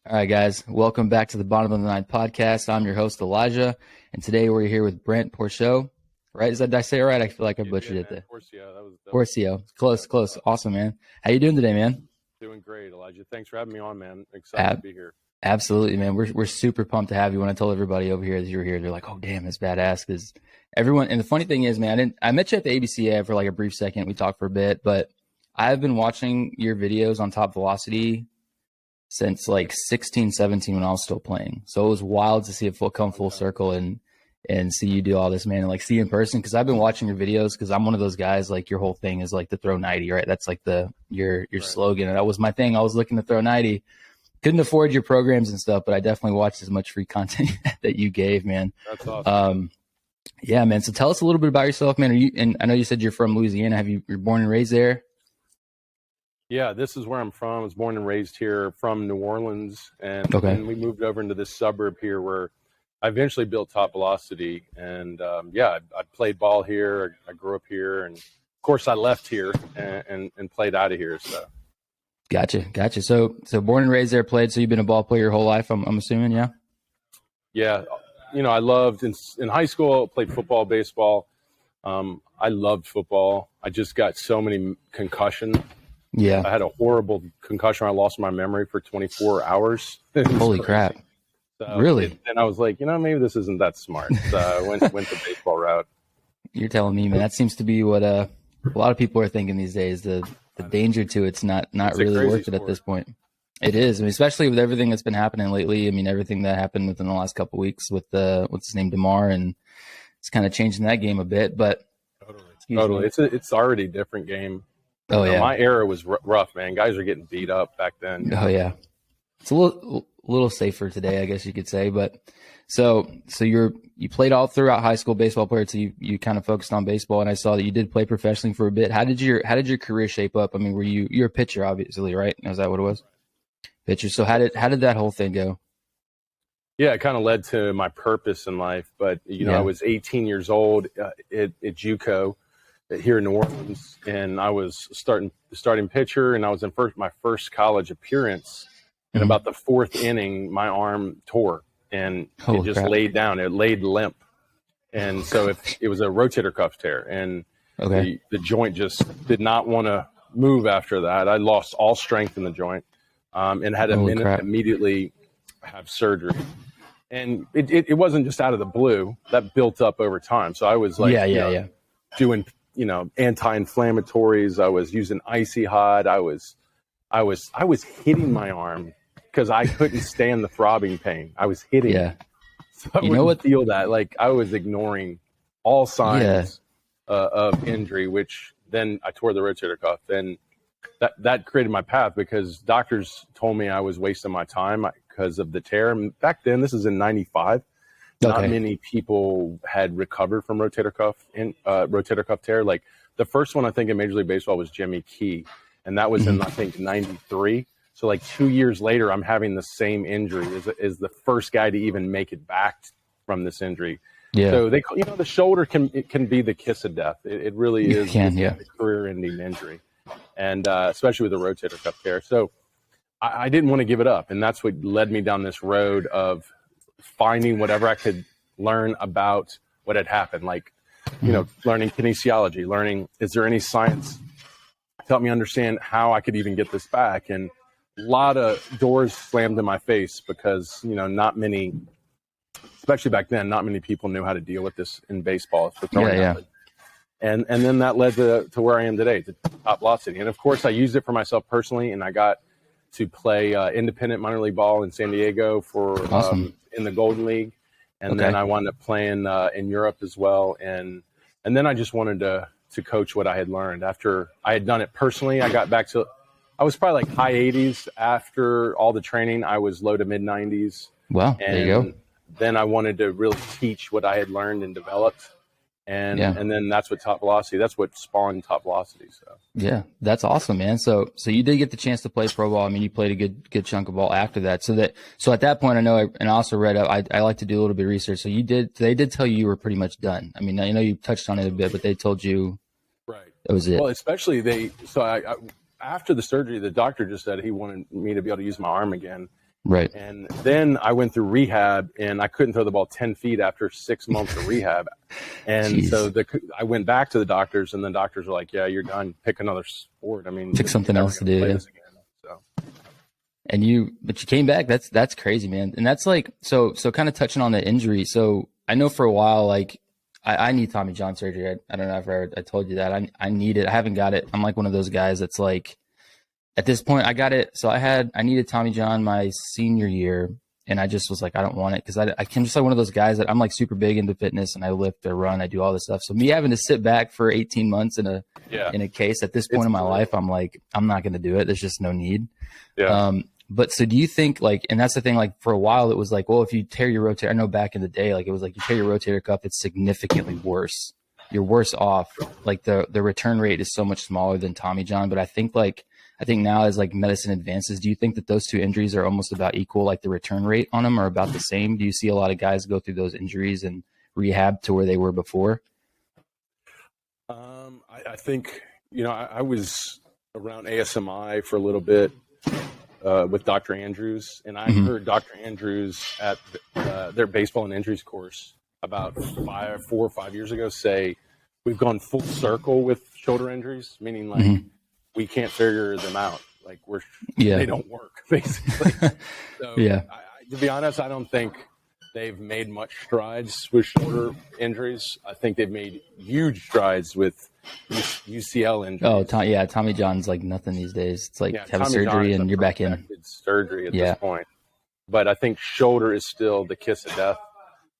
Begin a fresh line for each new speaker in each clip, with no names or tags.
All right, guys, welcome back to the Bottom of the Ninth podcast. I'm your host, Elijah, and today we're here with Brent Pourciau. Right? Did I say it right? I feel like I butchered it there.
Pourciau.
Pourciau. Close. Awesome, man. How you doing today, man?
Doing great, Elijah. Thanks for having me on, man. Excited to be here.
Absolutely, man. We're super pumped to have you. When I told everybody over here that you were here, they're like, "Oh, damn, it's badass." Because everyone, and the funny thing is, man, I met you at the ABCA for like a brief second. We talked for a bit, but I've been watching your videos on Top Velocity since like 16, 17 when I was still playing. So it was wild to see it come full circle and see you do all this, man, and like see you in person. Cause I've been watching your videos because I'm one of those guys, like your whole thing is like to throw 90, right? That's like your right. slogan. And that was my thing. I was looking to throw 90. Couldn't afford your programs and stuff, but I definitely watched as much free content that you gave, man.
That's awesome.
Yeah, man. So tell us a little bit about yourself, man. And I know you said you're from Louisiana. You're born and raised there?
Yeah, this is where I'm from. I was born and raised here from New Orleans, and we moved over into this suburb here where I eventually built Top Velocity. And I played ball here. I grew up here, and of course I left here and played out of here. So,
gotcha. So born and raised there, played. So you've been a ball player your whole life, I'm assuming, yeah.
Yeah, I loved in high school. Played football, baseball. I loved football. I just got so many concussions.
Yeah,
I had a horrible concussion. I lost my memory for 24 hours.
Holy crap!
So
really?
And I was like, maybe this isn't that smart. So I went the baseball route.
You're telling me, man. That seems to be what a lot of people are thinking these days. The danger to it's not really worth it at this point. It is, I mean, especially with everything that's been happening lately. I mean, everything that happened within the last couple of weeks with what's his name, DeMar, and it's kind of changing that game a bit. But
totally, it's already a different game.
Oh yeah,
my era was rough, man. Guys are getting beat up back then.
Oh yeah, it's a little safer today, I guess you could say. But so you played all throughout high school, baseball player. So you kind of focused on baseball, and I saw that you did play professionally for a bit. How did your career shape up? I mean, you're a pitcher, obviously, right? Is that what it was? Pitcher. So how did that whole thing go?
Yeah, it kind of led to my purpose in life. But I was 18 years old at JUCO here in New Orleans, and I was starting pitcher, and I was in my first college appearance. And about the fourth inning, my arm tore, and it just laid down. It laid limp, and so it was a rotator cuff tear, and the joint just did not want to move after that. I lost all strength in the joint, and had to immediately have surgery. And it wasn't just out of the blue. That built up over time. So I was like, doing anti-inflammatories. I was using Icy Hot. I was hitting my arm because I couldn't stand the throbbing pain. I was hitting.
Yeah.
So I wouldn't feel that. Like I was ignoring all signs of injury, which then I tore the rotator cuff. And that created my path because doctors told me I was wasting my time because of the tear. And back then, this is in 95. Not many people had recovered from rotator cuff tear. Like the first one I think in Major League Baseball was Jimmy Key, and that was in I think 93. So like 2 years later, I'm having the same injury as the first guy to even make it back from this injury.
Yeah.
So they, the shoulder can be the kiss of death. It really is a career-ending injury, and especially with the rotator cuff tear. So I didn't want to give it up, and that's what led me down this road of finding whatever I could learn about what had happened, like, learning kinesiology, learning, is there any science to help me understand how I could even get this back? And a lot of doors slammed in my face because, not many, especially back then, not many people knew how to deal with this in baseball. And then that led to where I am today, to Top Velocity. And of course I used it for myself personally, and I got to play independent minor league ball in San Diego for in the Golden League, and then I wound up playing in Europe as well. And then I just wanted to coach what I had learned. After I had done it personally, I got back to, I was probably like high 80s. After all the training, I was low to mid 90s.
Wow, there you go.
Then I wanted to really teach what I had learned and developed. And then that's what Top Velocity, that's what spawned Top Velocity. So
yeah, that's awesome, man. So you did get the chance to play pro ball. I mean, you played a good chunk of ball after that. So at that point, I know, and I also read up, I like to do a little bit of research. So they did tell you were pretty much done. I mean, I know you touched on it a bit, but they told you that was it.
Well, especially I after the surgery, the doctor just said he wanted me to be able to use my arm again.
Right.
And then I went through rehab, and I couldn't throw the ball 10 feet after 6 months of rehab. And
Jeez.
so I went back to the doctors, and the doctors were like, yeah, you're done. Pick another sport. I mean,
pick something else to do. Yeah.
So.
But you came back. That's crazy, man. And that's like, so kind of touching on the injury. So I know for a while, like I need Tommy John surgery. I don't know if I told you that. I need it. I haven't got it. I'm like one of those guys that's like, at this point, I got it. So I needed Tommy John my senior year, and I just was like, I don't want it because I'm just like one of those guys that I'm like super big into fitness, and I lift, I run, I do all this stuff. So me having to sit back for 18 months in a case at this point in my life, I'm like, I'm not going to do it. There's just no need.
Yeah.
But so do you think like, and that's the thing, like for a while it was like, well, if you tear your rotator, I know back in the day, like it was like you tear your rotator cuff, it's significantly worse. You're worse off. Like the return rate is so much smaller than Tommy John. But I think now as like medicine advances, do you think that those two injuries are almost about equal? Like the return rate on them are about the same? Do you see a lot of guys go through those injuries and rehab to where they were before?
I think, I was around ASMI for a little bit with Dr. Andrews, and I heard Dr. Andrews at their baseball and injuries course about 4 or 5 years ago say, we've gone full circle with shoulder injuries, meaning like, we can't figure them out. Like they don't work basically. So to be honest, I don't think they've made much strides with shoulder injuries. I think they've made huge strides with UCL injuries.
Oh, Tommy John's like nothing these days. It's like have a surgery and you're back in.
Surgery at this point. But I think shoulder is still the kiss of death.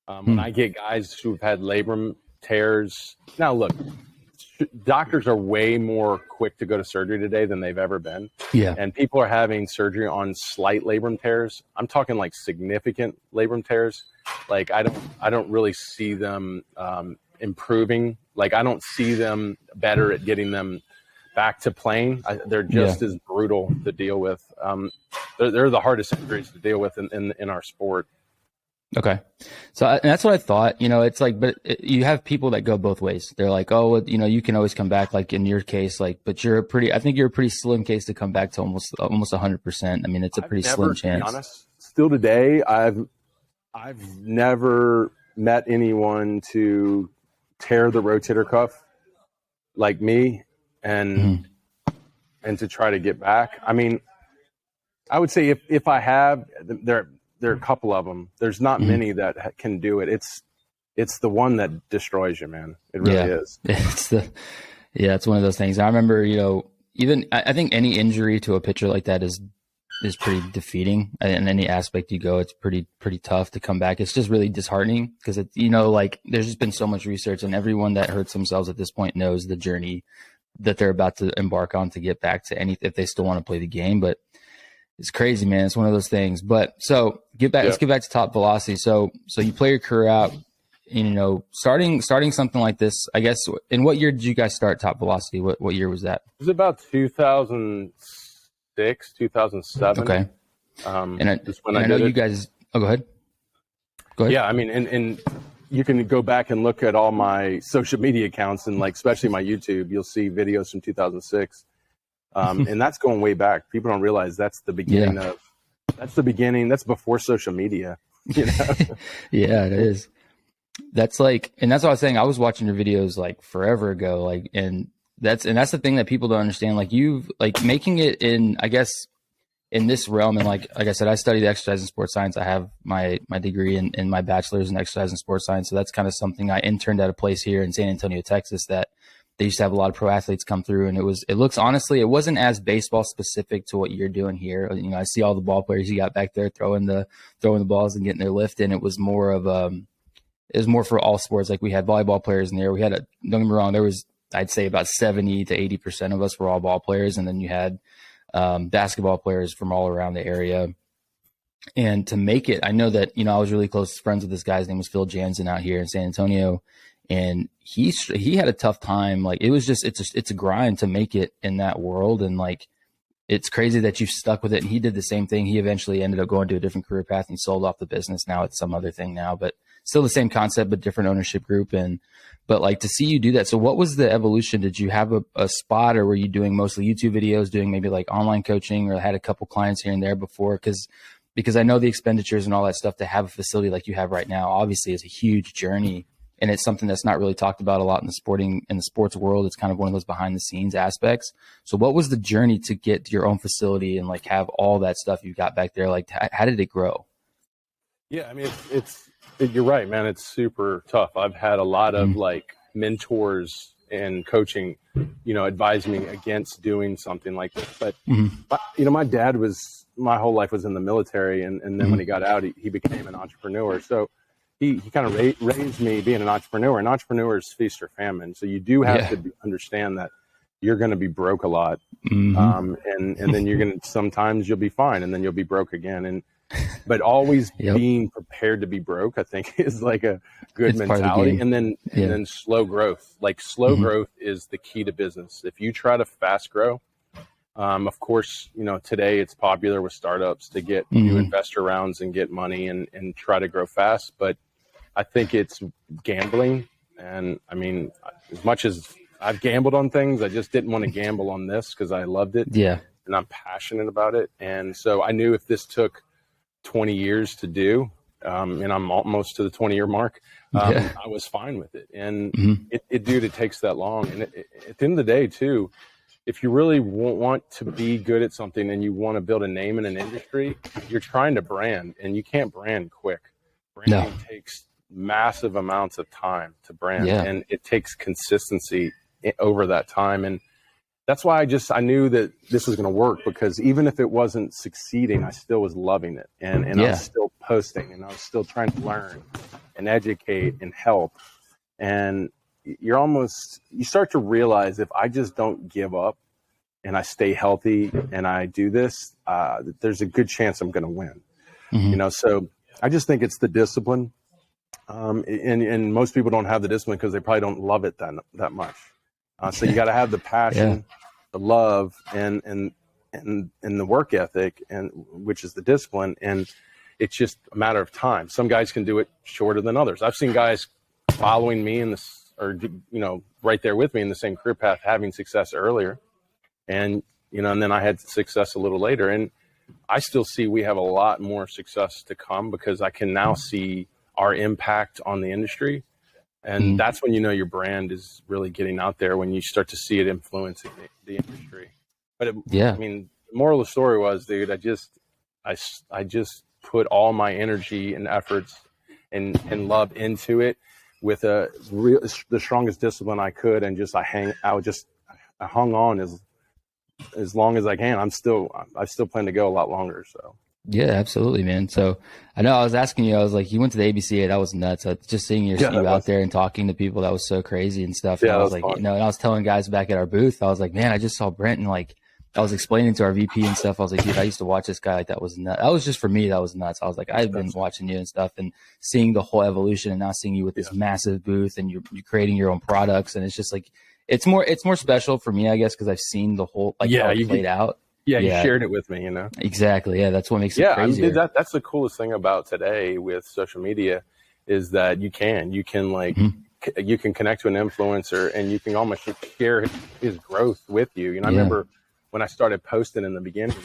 When I get guys who've had labrum tears, now look, doctors are way more quick to go to surgery today than they've ever been.
Yeah.
And people are having surgery on slight labrum tears. I'm talking like significant labrum tears. Like I don't really see them improving. Like I don't see them better at getting them back to playing. They're just as brutal to deal with. They're the hardest injuries to deal with in our sport.
Okay. So and that's what I thought, it's like, but you have people that go both ways. They're like, oh, well, you can always come back, like in your case, like, but I think you're a pretty slim case to come back to almost 100%. I mean, it's a pretty slim chance.
To be honest, still today, I've never met anyone to tear the rotator cuff like me and to try to get back. I mean, I would say if I have, there are a couple of them. There's not many that can do it. It's the one that destroys you, man. It really is.
It's one of those things. I remember, even I think any injury to a pitcher like that is pretty defeating. In any aspect you go, it's pretty tough to come back. It's just really disheartening because it's, like there's just been so much research, and everyone that hurts themselves at this point knows the journey that they're about to embark on to get back to anything if they still want to play the game. But it's crazy, man. It's one of those things. But so let's get back to Top Velocity. So you play your career out, starting something like this, I guess. In what year did you guys start Top Velocity? What year was that?
It was about 2006, 2007.
Okay. I know you guys. Oh, go ahead.
Yeah, I mean, and you can go back and look at all my social media accounts and like, especially my YouTube, you'll see videos from 2006. And that's going way back. People don't realize that's the beginning that's before social media,
Yeah, it is. That's like, and that's what I was saying. I was watching your videos like forever ago, like, and that's the thing that people don't understand. Like you've like making it in, I guess, in this realm. And like I said, I studied exercise and sports science. I have my degree in my bachelor's in exercise and sports science. So that's kind of something I interned at a place here in San Antonio, Texas, that they used to have a lot of pro athletes come through, and it wasn't as baseball specific to what you're doing here. I see all the ball players you got back there throwing the balls and getting their lift in. It was more for all sports. Like we had volleyball players in there. We had don't get me wrong, there was, I'd say about 70 to 80% of us were all ball players. And then you had basketball players from all around the area. And to make it, I know that, I was really close friends with this guy. His name was Phil Jansen out here in San Antonio. And he had a tough time. Like it was just, it's a grind to make it in that world. And like, it's crazy that you stuck with it. And he did the same thing. He eventually ended up going to a different career path and sold off the business. Now it's some other thing now, but still the same concept, but different ownership group. But like to see you do that. So what was the evolution? Did you have a spot, or were you doing mostly YouTube videos, doing maybe like online coaching, or had a couple clients here and there before? Cause because I know the expenditures and all that stuff to have a facility like you have right now, obviously is a huge journey. And it's something that's not really talked about a lot in the sports world. It's kind of one of those behind the scenes aspects. So what was the journey to get to your own facility and like have all that stuff you got back there? Like, how did it grow?
Yeah, I mean, you're right, man. It's super tough. I've had a lot of like mentors and coaching, advise me against doing something like this. But, my dad my whole life was in the military. And then when he got out, he became an entrepreneur. So he kind of raised me being an entrepreneur. And entrepreneurs feast or famine. So you do have to understand that you're going to be broke a lot. And then you're going to, sometimes you'll be fine and then you'll be broke again. But always being prepared to be broke, I think, is like a good mentality. And then slow growth. Like slow growth is the key to business. If you try to fast grow, of course, today it's popular with startups to get new investor rounds and get money and try to grow fast. But I think it's gambling. And I mean, as much as I've gambled on things, I just didn't want to gamble on this because I loved it. Yeah. And I'm passionate about it. And so I knew if this took 20 years to do, and I'm almost to the 20-year mark, I was fine with it. And it takes that long. And at the end of the day, too, if you really want to be good at something and you want to build a name in an industry, you're trying to brand, and you can't brand quick. Branding takes massive amounts of time to brand, and it takes consistency over that time. And that's why I knew that this was going to work, because even if it wasn't succeeding, I still was loving it. And I was still posting, and I was still trying to learn and educate and help. And you start to realize, if I just don't give up and I stay healthy and I do this, there's a good chance I'm going to win. So I just think it's the discipline. And most people don't have the discipline because they probably don't love it that much. So you got to have the passion, the love, and the work ethic, and which is the discipline. And it's just a matter of time. Some guys can do it shorter than others. I've seen guys following me right there with me in the same career path, having success earlier, and then I had success a little later. And I still see we have a lot more success to come, because I can now see our impact on the industry. And that's when your brand is really getting out there, when you start to see it influencing the industry. But I mean, the moral of the story was, dude, I just put all my energy and efforts and love into it with the strongest discipline I could, and I hung on as long as I can. I still plan to go a lot longer. So.
Yeah, absolutely, man. So I know I was asking you, I was like, you went to the ABCA, that was nuts. Just seeing you out there and talking to people, that was so crazy and stuff. And I was like, and I was telling guys back at our booth, I was like, man, I just saw Brent, and like, I was explaining to our VP and stuff. I was like, dude, I used to watch this guy. Like, that was nuts. That was just, for me, that was nuts. I was like, I've been watching you and stuff, and seeing the whole evolution, and now seeing you with this massive booth, and you're creating your own products. And it's just like, it's more special for me, I guess, because I've seen the whole, how it played out.
Yeah, you shared it with me,
Exactly. Yeah, that's what makes it crazier.
Dude, that's the coolest thing about today with social media, is that you can you can connect to an influencer, and you can almost share his growth with you. I remember when I started posting in the beginning,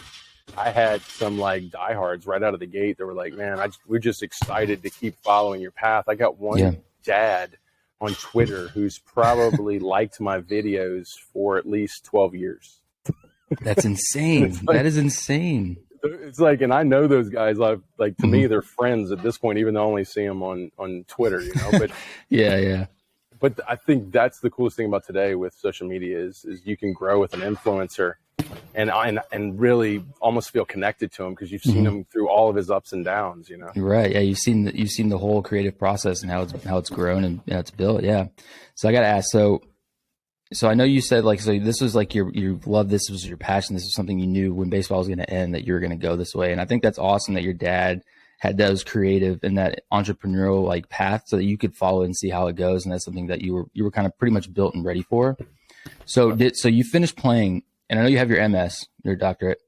I had some like diehards right out of the gate. They were like, "Man, we're just excited to keep following your path." I got one dad on Twitter who's probably liked my videos for at least 12 years.
That's insane. That is insane.
It's like, and I know those guys. To me, they're friends at this point, even though I only see them on Twitter. But But I think that's the coolest thing about today with social media is you can grow with an influencer, and really almost feel connected to him, because you've seen him through all of his ups and downs.
Right. Yeah, you've seen the whole creative process and how it's grown and how it's built. Yeah. So I got to ask. So I know you said so this was like you love this was your passion. This was something you knew when baseball was going to end, that you were going to go this way. And I think that's awesome that your dad had those creative and that entrepreneurial path, so that you could follow and see how it goes. And that's something that you were kind of pretty much built and ready for. So you finished playing, and I know you have your MS, your doctorate.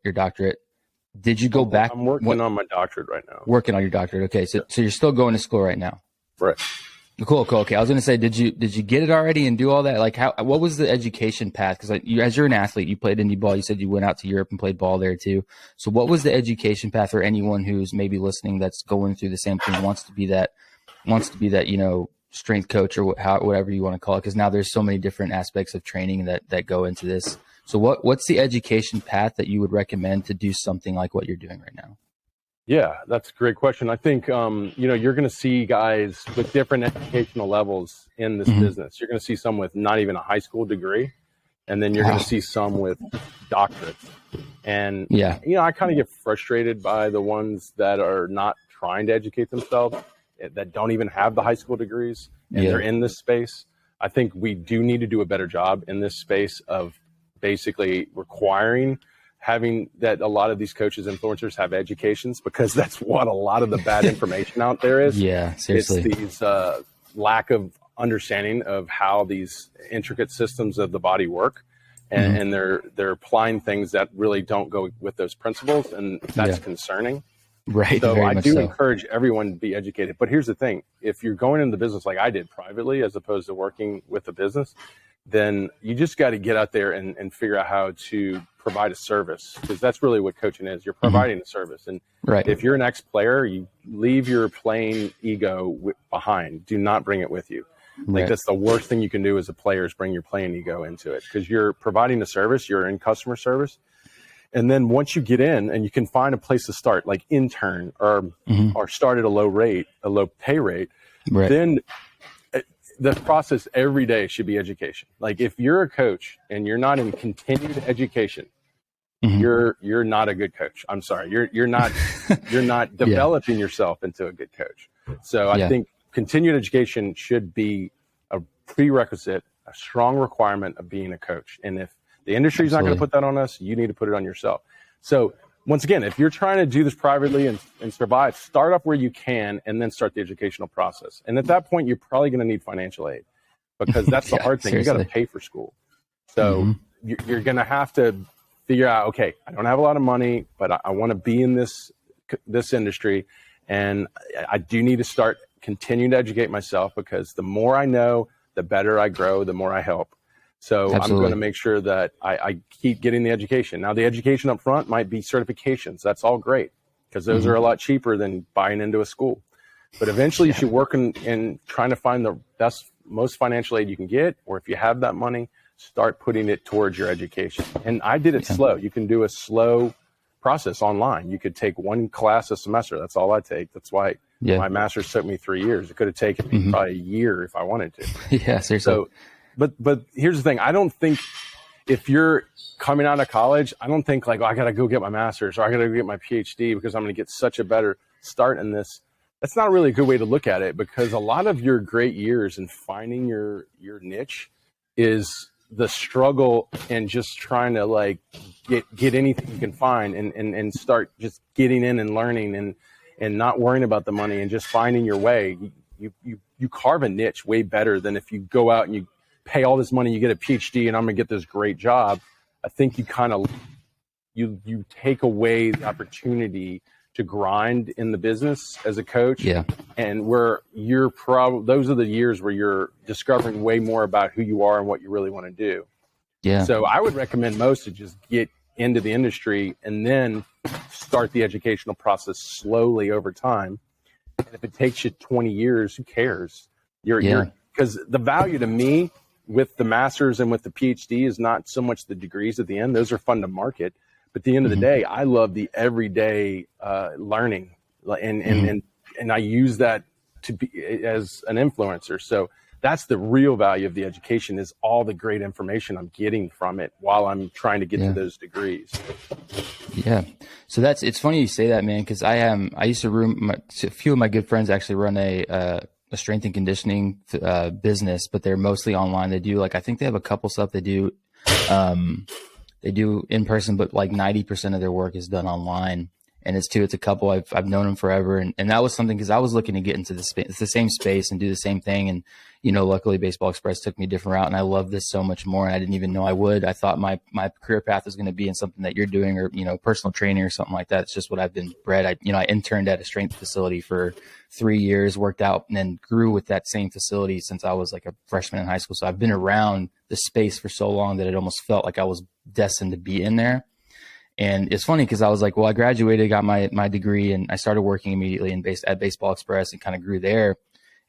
Did you go back?
I'm working on my doctorate right now.
Working on your doctorate. Okay. So you're still going to school right now.
Right.
Cool. Okay. I was going to say, did you get it already and do all that? Like what was the education path? Cause as you're an athlete, you played indie ball. You said you went out to Europe and played ball there too. So what was the education path for anyone who's maybe listening that's going through the same thing, wants to be that, strength coach or whatever you want to call it? Cause now there's so many different aspects of training that go into this. So what's the education path that you would recommend to do something like what you're doing right now?
Yeah, that's a great question. I think, you're going to see guys with different educational levels in this business. You're going to see some with not even a high school degree, and then you're going to see some with doctorates. And, I kind of get frustrated by the ones that are not trying to educate themselves, that don't even have the high school degrees, and they're in this space. I think we do need to do a better job in this space of basically requiring having that a lot of these coaches, influencers have educations, because that's what a lot of the bad information out there is.
Yeah, seriously.
It's these lack of understanding of how these intricate systems of the body work. And they're applying things that really don't go with those principles. And that's concerning.
Right.
So I do encourage everyone to be educated. But here's the thing. If you're going into the business like I did privately, as opposed to working with a business, then you just got to get out there and figure out how to provide a service, because that's really what coaching is. You're providing a service. And if you're an ex-player, you leave your playing ego behind. Do not bring it with you. Like that's the worst thing you can do as a player, is bring your playing ego into it, because you're providing a service, you're in customer service. And then once you get in and you can find a place to start, like intern or start at a low pay rate, then the process every day should be education. Like if you're a coach and you're not in continued education, you're not a good coach. I'm sorry. You're not developing yourself into a good coach. So I think continued education should be a prerequisite, a strong requirement of being a coach. And if the industry's not going to put that on us, you need to put it on yourself. So once again, if you're trying to do this privately and survive, start off where you can and then start the educational process. And at that point, you're probably going to need financial aid, because that's the hard thing.
Seriously.
You got to pay for school. So you're going to have to figure out, okay, I don't have a lot of money, but I want to be in this industry. And I do need to start continuing to educate myself, because the more I know, the better I grow, the more I help. So I'm going to make sure that I keep getting the education. Now, the education up front might be certifications. That's all great, because those are a lot cheaper than buying into a school. But eventually you should work in trying to find the most financial aid you can get, or if you have that money, start putting it towards your education. And I did it slow. You can do a slow process online. You could take one class a semester. That's all I take. That's why my master's took me 3 years. It could have taken me probably a year if I wanted to.
Yeah, seriously.
So, but here's the thing. I don't think if you're coming out of college, I don't think like, I got to go get my master's or I got to go get my PhD because I'm going to get such a better start in this. That's not really a good way to look at it, because a lot of your great years in finding your niche is the struggle and just trying to like get anything you can find and start just getting in and learning and not worrying about the money and just finding your way. You carve a niche way better than if you go out and you pay all this money, you get a PhD and I'm going to get this great job. I think you kind of, you take away the opportunity to grind in the business as a coach. Yeah. And where you're those are the years where you're discovering way more about who you are and what you really want to do. Yeah. So I would recommend most to just get into the industry and then start the educational process slowly over time. And if it takes you 20 years, who cares? You're because the value to me with the master's and with the PhD is not so much the degrees at the end. Those are fun to market. But at the end of the day, I love the everyday learning, and I use that to be as an influencer. So that's the real value of the education, is all the great information I'm getting from it while I'm trying to get to those degrees.
Yeah. So it's funny you say that, man, because I used to a few of my good friends actually run a strength and conditioning business, but they're mostly online. They do I think they have a couple stuff they do. They do in person, but like 90% of their work is done online. And it's a couple I've known them forever. And that was something, because I was looking to get into the same space and do the same thing. And, luckily Baseball Express took me a different route, and I love this so much more. And I didn't even know I would. I thought my career path was going to be in something that you're doing, or, personal training or something like that. It's just what I've been bred. I interned at a strength facility for 3 years, worked out, and then grew with that same facility since I was like a freshman in high school. So I've been around the space for so long that it almost felt like I was destined to be in there. And it's funny because I was like, well, I graduated, got my degree, and I started working immediately at Baseball Express and kind of grew there.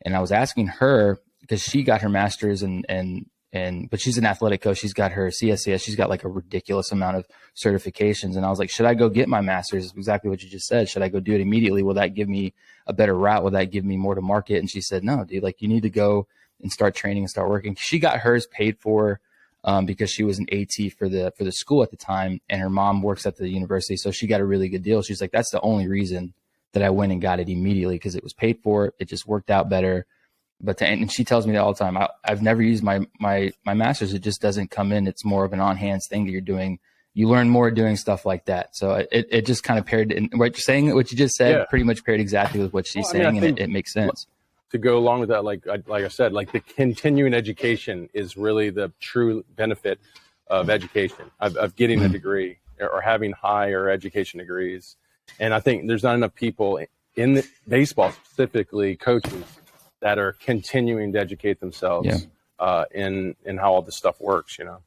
And I was asking her, because she got her master's but she's an athletic coach. She's got her CSCS. She's got like a ridiculous amount of certifications. And I was like, should I go get my master's? Exactly what you just said. Should I go do it immediately? Will that give me a better route? Will that give me more to market? And she said, no, dude, like you need to go and start training and start working. She got hers paid for because she was an AT for the school at the time, and her mom works at the university. So she got a really good deal. She's like, that's the only reason that I went and got it immediately, because it was paid for. It just worked out better. And she tells me that all the time. I've never used my master's. It just doesn't come in. It's more of an on-hands thing that you're doing. You learn more doing stuff like that. So it just kind of paired. And what you just said, pretty much paired exactly with what she's saying, and it makes sense.
To go along with that, like I said, like the continuing education is really the true benefit of education, of getting a degree or having higher education degrees. And I think there's not enough people in the baseball, specifically coaches, that are continuing to educate themselves in how all this stuff works,
Well,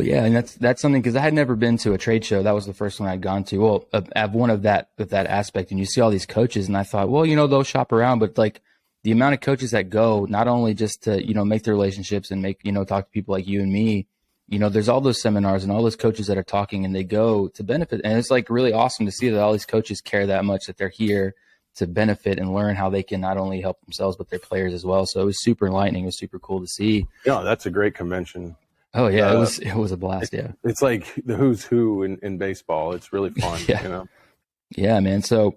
yeah, and that's something, because I had never been to a trade show. That was the first one I'd gone to. Well, I have one of that with that aspect, and you see all these coaches, and I thought, well, they'll shop around, but like the amount of coaches that go, not only just to make their relationships and make talk to people like you and me, there's all those seminars and all those coaches that are talking, and they go to benefit, and it's like really awesome to see that all these coaches care that much, that they're here to benefit and learn how they can not only help themselves but their players as well. So it was super enlightening. It was super cool to see.
Yeah, that's a great convention.
Oh yeah, it was a blast. Yeah,
it's like the who's who in baseball. It's really fun.
Yeah, man. So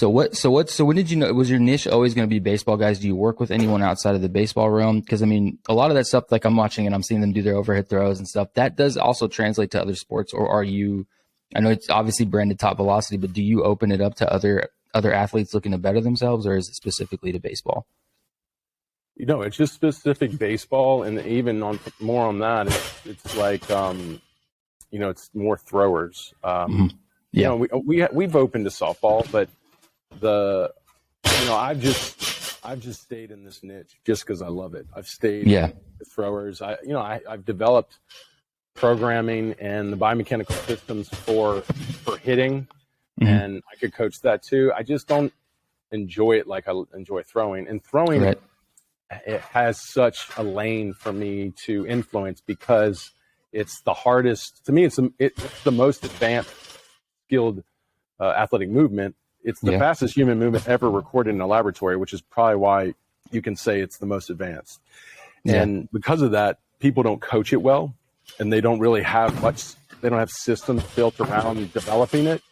when did you know, was your niche always going to be baseball guys? Do you work with anyone outside of the baseball realm? Because I mean, a lot of that stuff, like I'm watching and I'm seeing them do their overhead throws and stuff, that does also translate to other sports. Or are you, I know it's obviously branded Top Velocity, but do you open it up to other athletes looking to better themselves, or is it specifically to baseball?
It's just specific baseball, and even more on that, it's like, it's more throwers. We've opened to softball, but I've just stayed in this niche just because I love it. I've stayed with throwers. I've developed programming and the biomechanical systems for hitting, and I could coach that too. I just don't enjoy it like I enjoy throwing. And throwing, it has such a lane for me to influence, because it's the hardest to me. It's the most advanced, skilled athletic movement. It's the fastest human movement ever recorded in a laboratory, which is probably why you can say it's the most advanced. And because of that, people don't coach it well, and they don't really have much. They don't have systems built around developing it.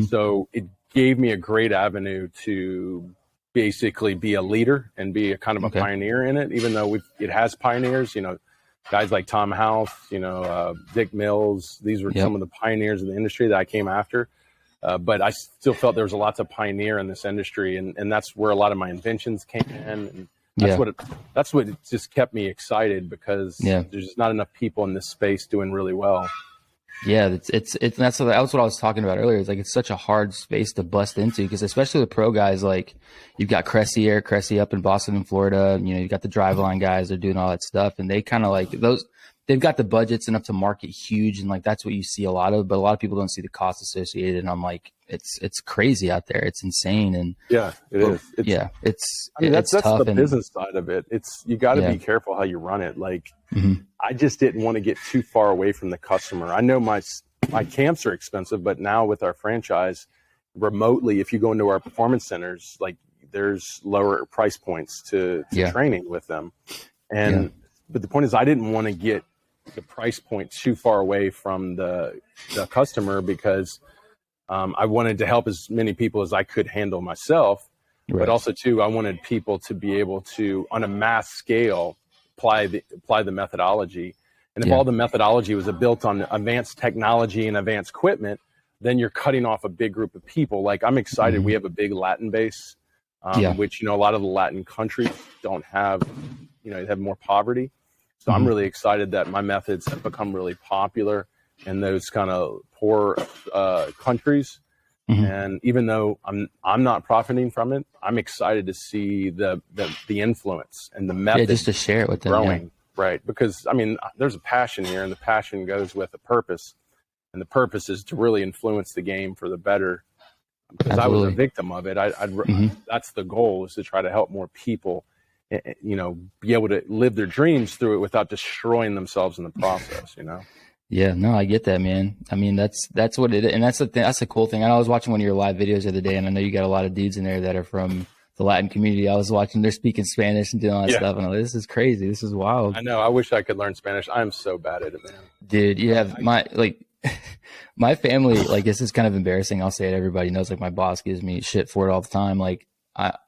So it gave me a great avenue to basically be a leader and be a kind of a pioneer in it, even though it has pioneers, guys like Tom House, Dick Mills. These were some of the pioneers of the industry that I came after. But I still felt there was a lot to pioneer in this industry, and that's where a lot of my inventions came in. And that's what just kept me excited, because there's just not enough people in this space doing really well.
Yeah, that's what I was talking about earlier. It's like it's such a hard space to bust into, because especially the pro guys, like you've got Eric Cressy up in Boston and Florida. You've got the Driveline guys. They're doing all that stuff, and they kind of like those. They've got the budgets enough to market huge, and like that's what you see a lot of. But a lot of people don't see the cost associated. And I'm like, it's crazy out there. It's insane. And
it is. That's
tough.
The business side of it. You got to be careful how you run it. Like I just didn't want to get too far away from the customer. I know my camps are expensive, but now with our franchise remotely, if you go into our performance centers, like there's lower price points to training with them. But the point is, I didn't want to get the price point too far away from the customer, because I wanted to help as many people as I could handle myself. But also too, I wanted people to be able to, on a mass scale, apply the methodology. And if all the methodology was built on advanced technology and advanced equipment, then you're cutting off a big group of people. Like, I'm excited. We have a big Latin base, which, a lot of the Latin countries don't have, they have more poverty. So I'm really excited that my methods have become really popular in those kind of poor countries. And even though I'm not profiting from it, I'm excited to see the influence and the method.
Just to share it with them.
Growing, right? Because there's a passion here, and the passion goes with a purpose, and the purpose is to really influence the game for the better. Because I was a victim of it. That's the goal, is to try to help more people, be able to live their dreams through it without destroying themselves in the process.
Yeah, no, I get that, man. I mean, that's what it is. And that's the thing. That's the cool thing. I was watching one of your live videos the other day, and I know you got a lot of dudes in there that are from the Latin community. I was watching, they're speaking Spanish and doing all that stuff. And I'm like, this is crazy. This is wild.
I know. I wish I could learn Spanish. I'm so bad at it, man.
Dude, you have my family, like, this is kind of embarrassing. I'll say it. Everybody knows, like, my boss gives me shit for it all the time. Like,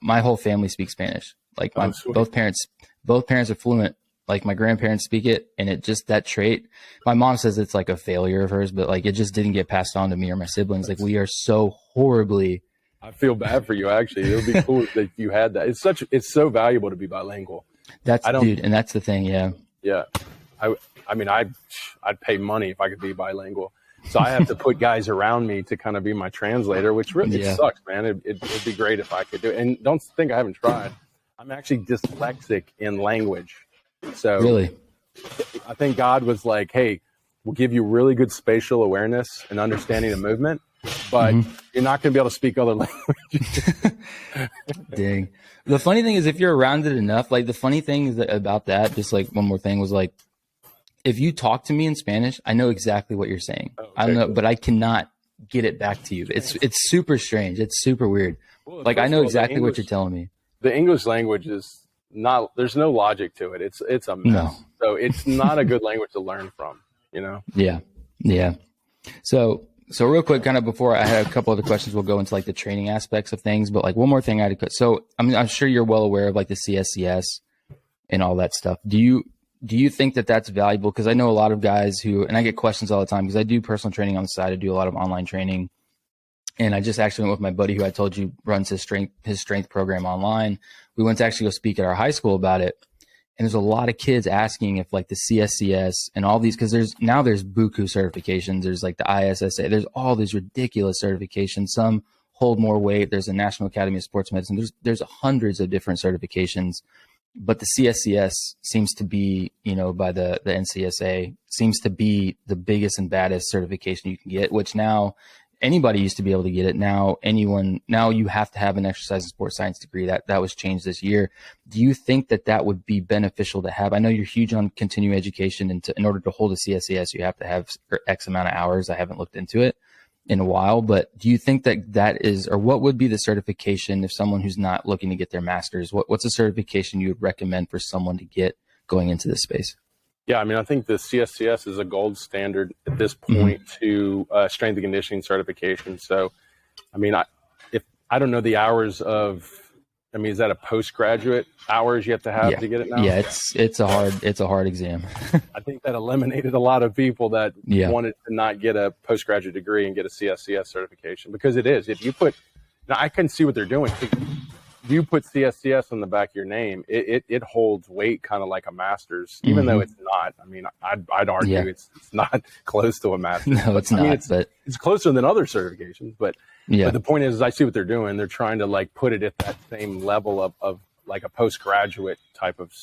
my whole family speaks Spanish. Like, both parents are fluent. Like, my grandparents speak it, and it just, that trait, my mom says it's like a failure of hers, but like, it just didn't get passed on to me or my siblings. Like, we are so horribly.
I feel bad for you, actually. It would be cool that you had that. It's so valuable to be bilingual.
Dude, and that's the thing. Yeah.
Yeah. I'd pay money if I could be bilingual. So I have to put guys around me to kind of be my translator, which really sucks, man. It'd be great if I could do it. And don't think I haven't tried. I'm actually dyslexic in language. So
really,
I think God was like, hey, we'll give you really good spatial awareness and understanding of movement, but you're not going to be able to speak other languages.
Dang. The funny thing is, if you're around it enough, like, the funny thing is about that, just like one more thing was, like, if you talk to me in Spanish, I know exactly what you're saying. Okay, I don't know, but I cannot get it back to you. It's super strange. It's super weird. Well, like, I know exactly what you're telling me.
The English language is not, there's no logic to it. It's a mess. No. So it's not a good language to learn from,
Yeah. Yeah. So real quick, kind of before I had a couple other questions, we'll go into like the training aspects of things, but like one more thing I had to, so I'm sure you're well aware of like the CSCS and all that stuff. Do you think that that's valuable? Because I know a lot of guys who, and I get questions all the time because I do personal training on the side. I do a lot of online training. And I just actually went with my buddy who I told you runs his strength program online. We went to actually go speak at our high school about it. And there's a lot of kids asking if like the CSCS and all these, because there's buku certifications. There's like the ISSA. There's all these ridiculous certifications. Some hold more weight. There's a National Academy of Sports Medicine. There's hundreds of different certifications. But the CSCS seems to be, by the NCSA, seems to be the biggest and baddest certification you can get, which now anybody used to be able to get it. Now you have to have an exercise and sports science degree. That was changed this year. Do you think that would be beneficial to have? I know you're huge on continuing education, and in order to hold a CSCS, you have to have X amount of hours. I haven't looked into it in a while, but do you think that is, or what would be the certification if someone who's not looking to get their master's, what's a certification you would recommend for someone to get going into this space?
Yeah, I think the CSCS is a gold standard at this point to strength and conditioning certification. So, I don't know the hours of, is that a postgraduate hours you have to have to get it now?
Yeah, it's a hard exam.
I think that eliminated a lot of people that wanted to not get a postgraduate degree and get a CSCS certification, because it is. If you put, now I can see what they're doing. If you put CSCS on the back of your name, it holds weight kind of like a master's, even though it's not. I'd argue it's not close to a master's.
No, it's not. But
it's closer than other certifications. But the point is, I see what they're doing. They're trying to like put it at that same level of like a postgraduate type of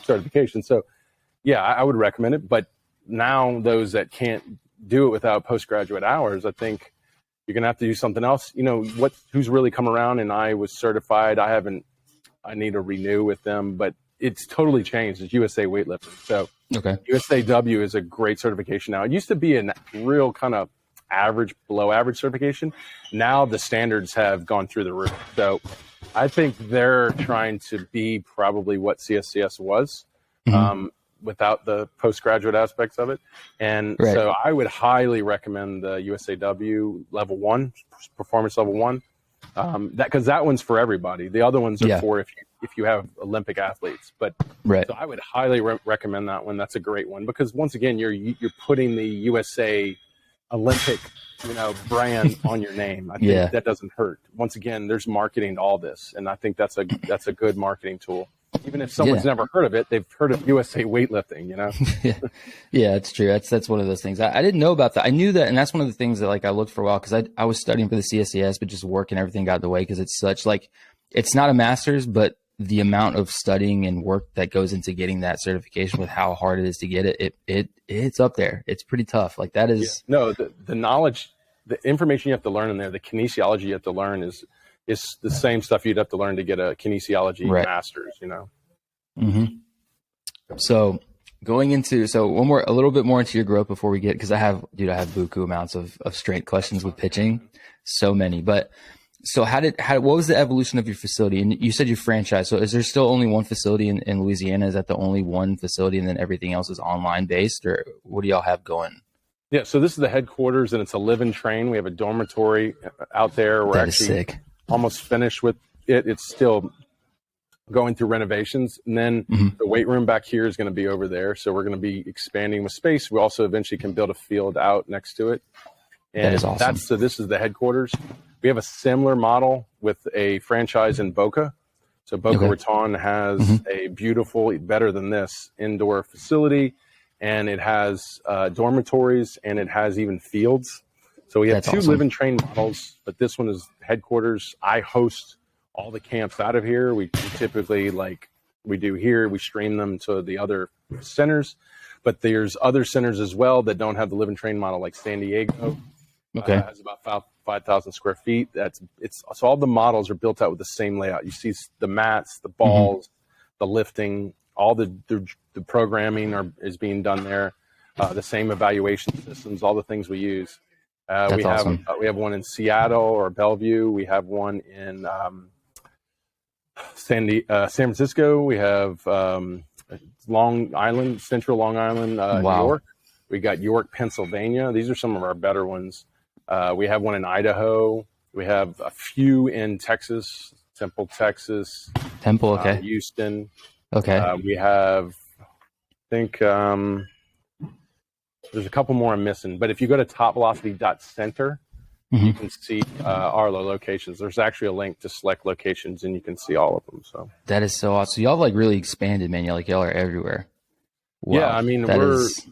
certification. So I would recommend it. But now those that can't do it without postgraduate hours, I think you're going to have to do something else. Who's really come around, and I was certified. I need to renew with them, but it's totally changed. It's USA Weightlifting. So USAW is a great certification now. It used to be a real kind of average, below average certification. Now the standards have gone through the roof. So I think they're trying to be probably what CSCS was. Without the postgraduate aspects of it. And so I would highly recommend the USAW level 1, performance level 1, because that one's for everybody. The other ones are for if you have Olympic athletes. But so I would highly recommend that one. That's a great one, because once again, you're putting the USA Olympic, brand on your name. I think that doesn't hurt. Once again, there's marketing to all this, and I think that's a good marketing tool. Even if someone's never heard of it, they've heard of USA weightlifting,
Yeah, it's true. That's one of those things. I didn't know about that. I knew that, and that's one of the things that I looked for a while, because I was studying for the CSCS, but just work and everything got in the way, because it's such it's not a master's, but the amount of studying and work that goes into getting that certification, with how hard it is to get it's up there. It's pretty tough. That is
the knowledge, the information you have to learn in there, the kinesiology you have to learn is the same stuff you'd have to learn to get a kinesiology master's,
Mm-hmm. So going into, a little bit more into your growth before we get, because I have buku amounts of strength questions with pitching, so many. But so what was the evolution of your facility? And you said you franchised. So is there still only one facility in Louisiana? Is that the only one facility, and then everything else is online based, or what do y'all have going?
Yeah. So this is the headquarters, and it's a live and train. We have a dormitory out there. We're
That
actually
is sick.
Almost finished with it. It's still going through renovations. And then the weight room back here is going to be over there. So we're going to be expanding with space. We also eventually can build a field out next to it. And
that is awesome.
So this is the headquarters. We have a similar model with a franchise in Boca. So Boca Raton has a beautiful, better than this, indoor facility. And it has dormitories, and it has even fields. So we have two live and train models, but this one is headquarters. I host all the camps out of here. We typically, we do here, we stream them to the other centers, but there's other centers as well that don't have the live and train model, like San Diego. Has about 5,000 square feet. So all the models are built out with the same layout. You see the mats, the balls, the lifting, all the programming is being done there. The same evaluation systems, all the things we use. We have one in Seattle or Bellevue. We have one in San Francisco. We have Long Island, Central Long Island, New York. We got York, Pennsylvania. These are some of our better ones. We have one in Idaho. We have a few in Texas, Temple, Texas. Houston.
Okay.
We have, I think, there's a couple more I'm missing. But if you go to topvelocity.center, you can see our locations. There's actually a link to select locations, and you can see all of them. So that
is so awesome. So y'all have really expanded, man. Y'all are everywhere.
Wow. Yeah, I mean,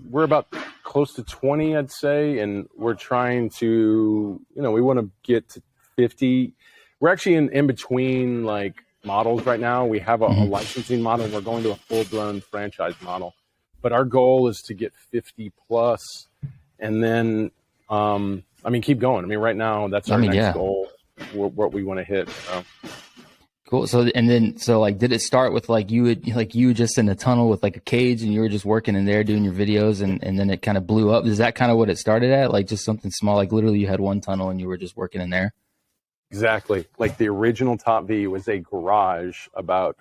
we're about close to 20, I'd say, and we're trying to, we want to get to 50. We're actually in between models right now. We have a licensing model, and we're going to a full-blown franchise model. But our goal is to get 50 plus, and then keep going. Right now that's our next goal, what we want to hit. So.
Cool. So did it start with you just in a tunnel with a cage, and you were just working in there doing your videos, and then it kind of blew up? Is that kind of what it started at? Just something small, literally you had one tunnel and you were just working in there?
Exactly. The original Top V was a garage about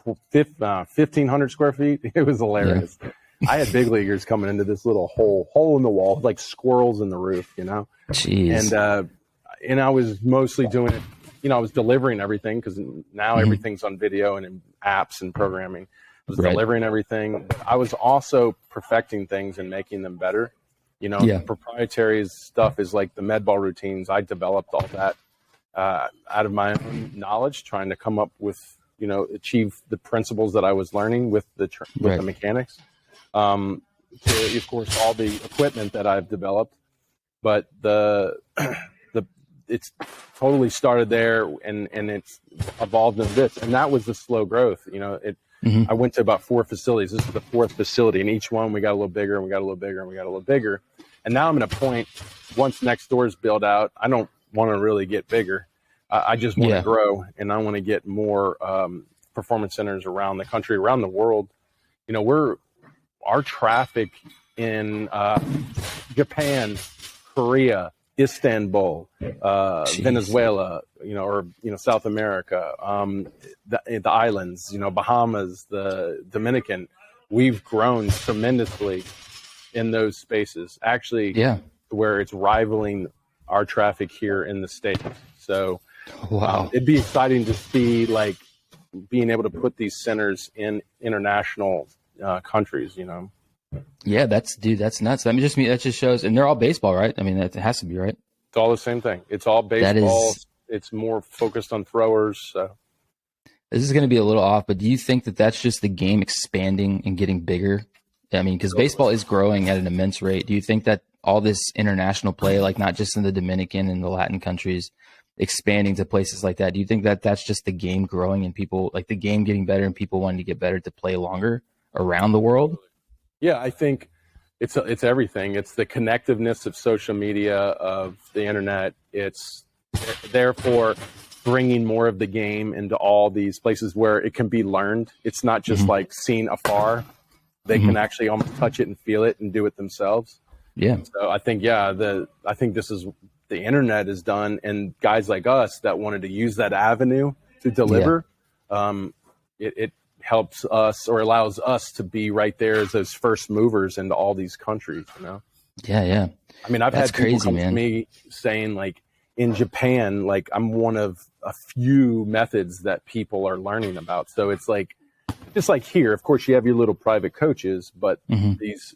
1,500 square feet. It was hilarious. Yeah. I had big leaguers coming into this little hole in the wall, like squirrels in the roof,
Jeez.
And I was mostly doing it. I was delivering everything, because now everything's on video and in apps and programming. I was delivering everything. I was also perfecting things and making them better. Proprietary stuff is like the med ball routines. I developed all that out of my own knowledge, trying to come up with, achieve the principles that I was learning with the mechanics. To, of course, all the equipment that I've developed, but it's totally started there, and it's evolved into this, and that was the slow growth. I went to about 4 facilities. This is the 4th facility, and each one we got a little bigger, and we got a little bigger, and we got a little bigger. And now I'm at a point, once next door is built out, I don't want to really get bigger. I just want to grow, and I want to get more performance centers around the country, around the world. Our traffic in Japan, Korea, Istanbul, Venezuela, or South America, the islands, Bahamas, the Dominican, we've grown tremendously in those spaces. Actually, where it's rivaling our traffic here in the States. So, it'd be exciting to see being able to put these centers in international countries.
Yeah, that's nuts. I mean, that just shows, and they're all baseball, right? I mean, that has to be, right?
It's all the same thing. It's all baseball. It's more focused on throwers. So
this is going to be a little off, but do you think that that's just the game expanding and getting bigger? I mean, because baseball is growing at an immense rate. Do you think that all this international play, like not just in the Dominican and the Latin countries, expanding to places like that, do you think that that's just the game growing and people, like the game getting better and people wanting to get better to play longer around the world?
Yeah, I think it's everything. It's the connectiveness of social media, of the internet. It's therefore bringing more of the game into all these places where it can be learned. It's not just like seen afar. They can actually almost touch it and feel it and do it themselves.
Yeah.
So I think, I think this is the internet is done, and guys like us that wanted to use that avenue to deliver, it helps us or allows us to be right there as those first movers into all these countries, you know?
Yeah.
I mean, I've had people come to me saying, like, in Japan, like, I'm one of a few methods that people are learning about. So it's like, just like here, of course, you have your little private coaches, but these,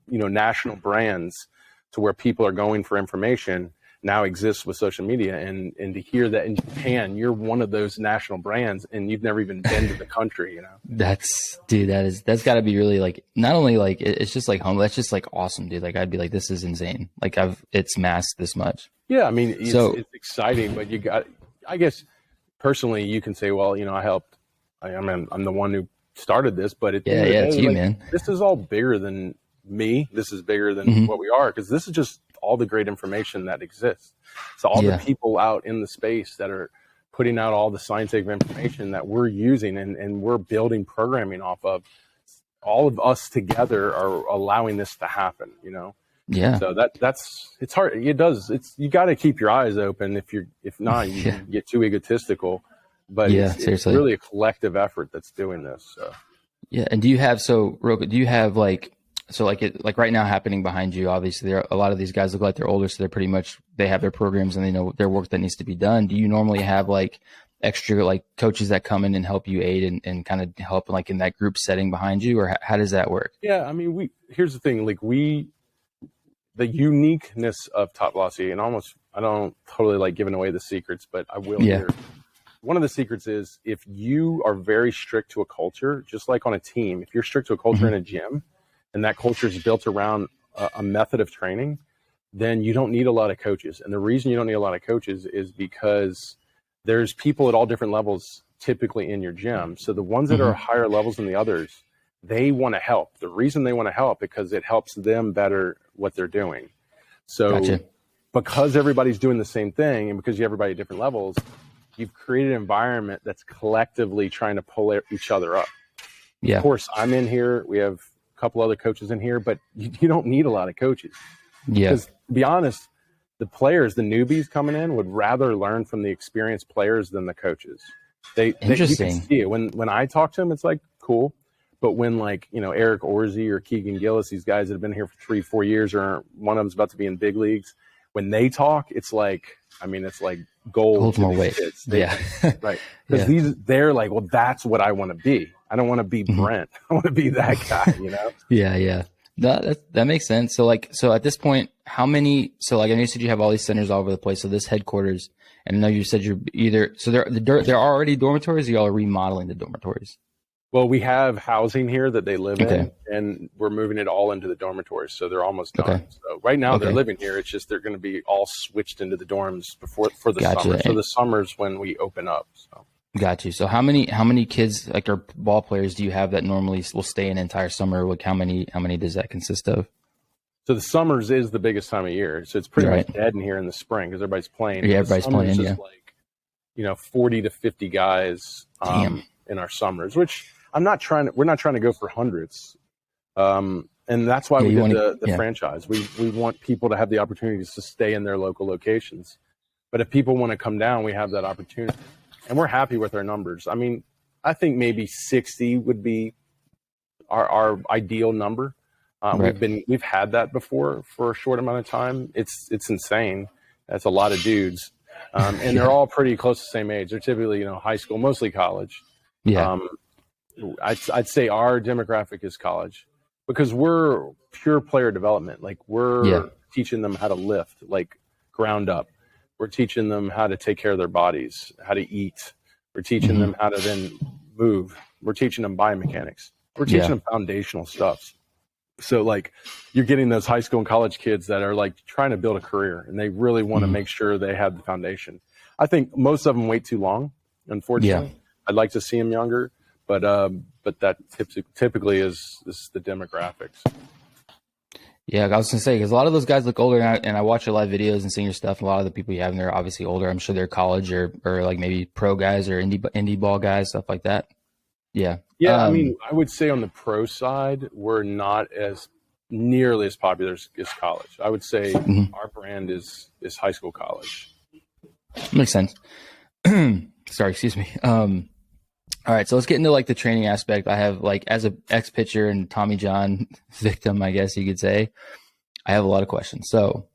national brands to where people are going for information now exists with social media. And to hear that in Japan, you're one of those national brands and you've never even been to the country, you know?
That's gotta be really like, not only like, it's just like home. That's just like awesome, dude. Like I'd be like, this is insane. Like it's masked this much.
Yeah. I mean, it's exciting, but I guess personally you can say, well, I'm the one who started this, but
it's you, man.
This is all bigger than me. This is bigger than what we are, because this is just all the great information that exists. So all the people out in the space that are putting out all the scientific information that we're using and we're building programming off of, all of us together are allowing this to happen, you know?
Yeah.
So it's hard. You got to keep your eyes open. If not, you get too egotistical. But it's really a collective effort that's doing this. So.
Yeah. And do you have like right now happening behind you, obviously a lot of these guys look like they're older, so they have their programs and they know their work that needs to be done. Do you normally have like extra like coaches that come in and help you aid and kind of help like in that group setting behind you, or how does that work?
Yeah. I mean, here's the thing, like the uniqueness of Top Velocity, and I don't totally like giving away the secrets, but I will here. One of the secrets is if you are very strict to a culture, just like on a team, if you're strict to a culture in a gym and that culture is built around a method of training, then you don't need a lot of coaches. And the reason you don't need a lot of coaches is because there's people at all different levels typically in your gym. So the ones that are higher levels than the others, they want to help. The reason they want to help because it helps them better what they're doing. So because everybody's doing the same thing and because you have everybody at different levels, you've created an environment that's collectively trying to pull each other up. Yeah. Of course, I'm in here. We have a couple other coaches in here, but you don't need a lot of coaches. Yeah. Because to be honest, the players, the newbies coming in, would rather learn from the experienced players than the coaches. Interesting. You can see it. When I talk to them, it's like, cool. But when Eric Orsey or Keegan Gillis, these guys that have been here for 3-4 years, or one of them's about to be in big leagues, when they talk, it's like gold.
More weight.
Right. Because they're like, well, that's what I want to be. I don't want to be Brent. I want to be that guy, you know?
Yeah. That makes sense. So at this point, how many, I know you said you have all these centers all over the place. So this headquarters, and I know you said you're there are already dormitories, or y'all are remodeling the dormitories?
Well, we have housing here that they live in, and we're moving it all into the dormitories. So they're almost done. Okay. So right now they're living here. It's just they're going to be all switched into the dorms for the summer. So the summer's when we open up. So.
Got you. So how many kids, like, or ball players, do you have that normally will stay an entire summer? Like how many does that consist of?
So the summers is the biggest time of year. So it's pretty much dead in here in the spring because everybody's playing.
Yeah, everybody's playing. Yeah,
like 40 to 50 guys in our summers, which. We're not trying to go for hundreds. And that's why we did the franchise. We want people to have the opportunities to stay in their local locations. But if people want to come down, we have that opportunity. And we're happy with our numbers. I mean, I think maybe 60 would be our ideal number. We've had that before for a short amount of time. It's insane. That's a lot of dudes. And they're all pretty close to the same age. They're typically, high school, mostly college. Yeah. I'd say our demographic is college. because we're pure player development. Like we're teaching them how to lift, like ground up. We're teaching them how to take care of their bodies, how to eat. We're teaching them how to then move. We're teaching them biomechanics. We're teaching them foundational stuff. So like you're getting those high school and college kids that are like trying to build a career, and they really want to make sure they have the foundation. I think most of them wait too long, unfortunately. I'd like to see them younger, but that typically is the demographics.
Yeah, I was gonna say, because a lot of those guys look older, and I watch your live videos and seeing your stuff. And a lot of the people you have in there are obviously older. I'm sure they're college or like maybe pro guys or indie ball guys, stuff like that. Yeah.
Yeah, I mean, I would say on the pro side, we're not as nearly as popular as college. I would say our brand is high school, college.
Makes sense. Sorry, excuse me. All right, so let's get into like the training aspect. I have like, as a ex-pitcher and Tommy John victim, I guess you could say, I have a lot of questions. So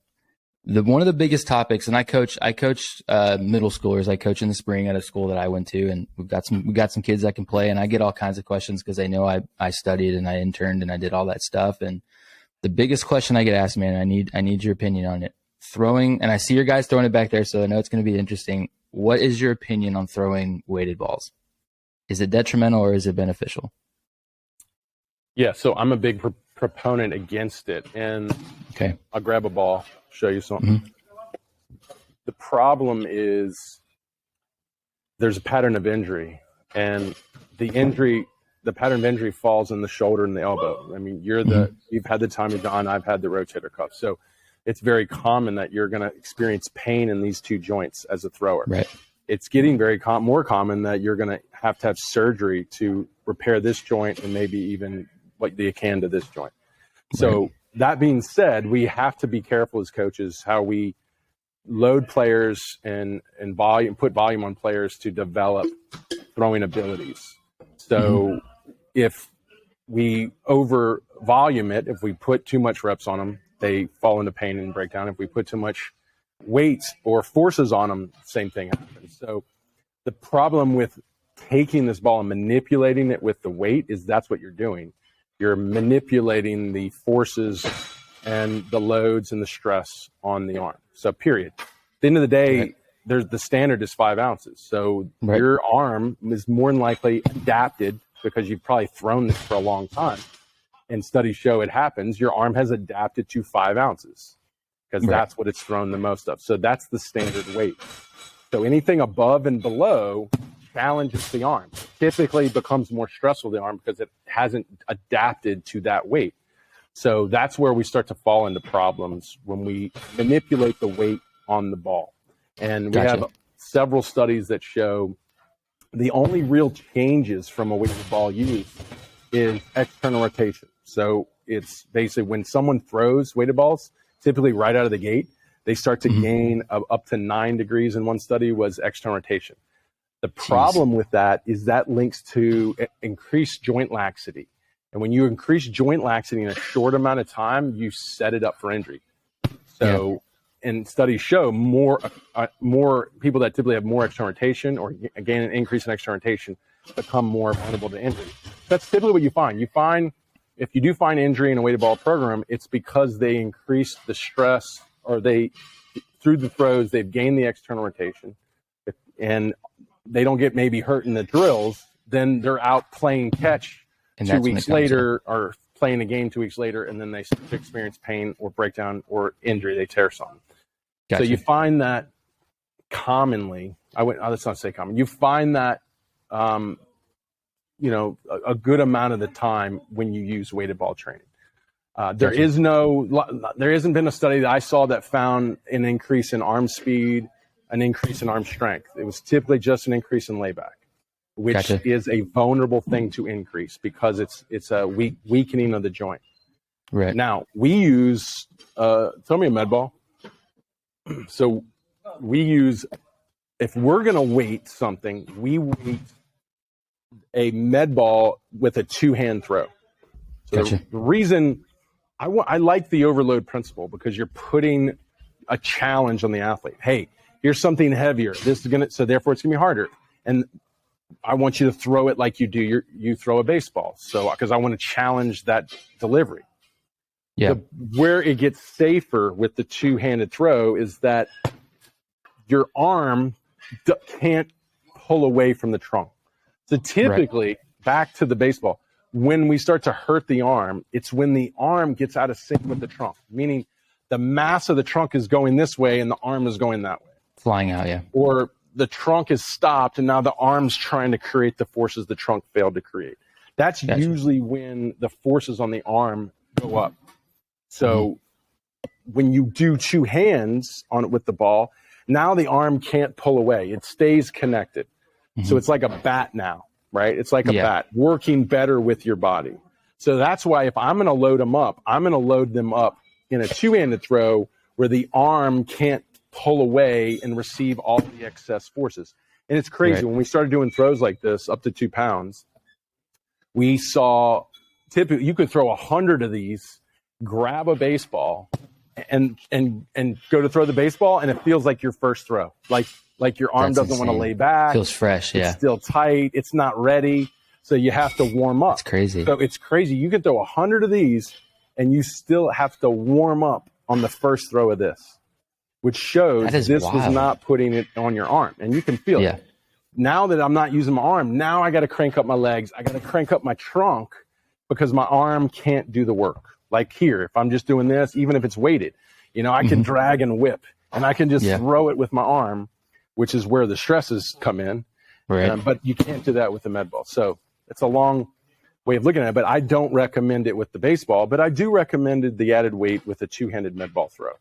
one of the biggest topics, and I coach middle schoolers. I coach in the spring at a school that I went to, and we got some kids that can play, and I get all kinds of questions because they know I studied and I interned and I did all that stuff. And the biggest question I get asked, man, I need your opinion on it. Throwing, and I see your guys throwing it back there, so I know it's going to be interesting. What is your opinion on throwing weighted balls? Is it detrimental or is it beneficial?
Yeah, so I'm a big proponent against it. And I'll grab a ball, show you something. The problem is there's a pattern of injury, and the pattern of injury falls in the shoulder and the elbow. I mean, you've had the Tommy John, I've had the rotator cuff. So it's very common that you're going to experience pain in these two joints as a thrower.
Right.
It's getting very more common that you're going to have surgery to repair this joint and maybe even like the akin to this joint. So that being said, we have to be careful as coaches how we load players and put volume on players to develop throwing abilities. So if we over volume it, if we put too much reps on them, they fall into pain and break down. If we put too much weight or forces on them, same thing happens. So the problem with taking this ball and manipulating it with the weight is that's what you're doing. You're manipulating the forces and the loads and the stress on the arm. So period. At the end of the day, the standard is 5 ounces. So your arm is more than likely adapted because you've probably thrown this for a long time. And studies show it happens. Your arm has adapted to 5 ounces. Because that's what it's thrown the most of. So that's the standard weight. So anything above and below challenges the arm. Typically becomes more stressful to the arm because it hasn't adapted to that weight. So that's where we start to fall into problems when we manipulate the weight on the ball. And we have several studies that show the only real changes from a weighted ball use is external rotation. So it's basically when someone throws weighted balls, typically right out of the gate, they start to gain up to 9 degrees in one study was external rotation. The problem with that is that links to increased joint laxity. And when you increase joint laxity in a short amount of time, you set it up for injury. So, and studies show more people that typically have more external rotation or gain an increase in external rotation become more vulnerable to injury. That's typically what you find. You find if you do find injury in a weighted ball program, it's because they increased the stress or through the throws, they've gained the external rotation and they don't get maybe hurt in the drills. Then they're out playing catch 2 weeks later or playing a game 2 weeks later, and then they start to experience pain or breakdown or injury. They tear something. So you find that commonly, let's not say common, you find that, a good amount of the time when you use weighted ball training. There hasn't been a study that I saw that found an increase in arm speed, an increase in arm strength. It was typically just an increase in layback, which is a vulnerable thing to increase because it's a weakening of the joint. Right. Now we use, throw me a med ball. So we use, if we're going to weight something, we weight a med ball with a 2-hand throw. So the reason I like the overload principle because you're putting a challenge on the athlete. Hey, here's something heavier. This is so therefore it's gonna be harder. And I want you to throw it like you throw a baseball. So, because I want to challenge that delivery.
Yeah.
Where it gets safer with the two-handed throw is that your arm can't pull away from the trunk. So typically, back to the baseball, when we start to hurt the arm, it's when the arm gets out of sync with the trunk, meaning the mass of the trunk is going this way and the arm is going that way.
Flying out, yeah.
Or the trunk is stopped and now the arm's trying to create the forces the trunk failed to create. That's usually when the forces on the arm go up. So when you do two hands on it with the ball, now the arm can't pull away. It stays connected. So it's like a bat now, right? It's like a bat working better with your body. So that's why if I'm going to load them up, I'm going to load them up in a two-handed throw where the arm can't pull away and receive all the excess forces. And it's crazy. When we started doing throws like this, up to 2 pounds, we saw typically you could throw 100 of these, grab a baseball, and go to throw the baseball, and it feels like your first throw. Like your arm doesn't want to lay back.
Feels fresh,
It's still tight. It's not ready. So you have to warm up.
It's crazy.
So it's crazy. You can throw 100 of these, and you still have to warm up on the first throw of this, which shows this was not putting it on your arm. And you can feel it. Now that I'm not using my arm, now I got to crank up my legs. I got to crank up my trunk because my arm can't do the work. Like here, if I'm just doing this, even if it's weighted, I can drag and whip, and I can just throw it with my arm, which is where the stresses come in. Right. But you can't do that with the med ball. So it's a long way of looking at it, but I don't recommend it with the baseball, but I do recommend the added weight with a two-handed med ball throw.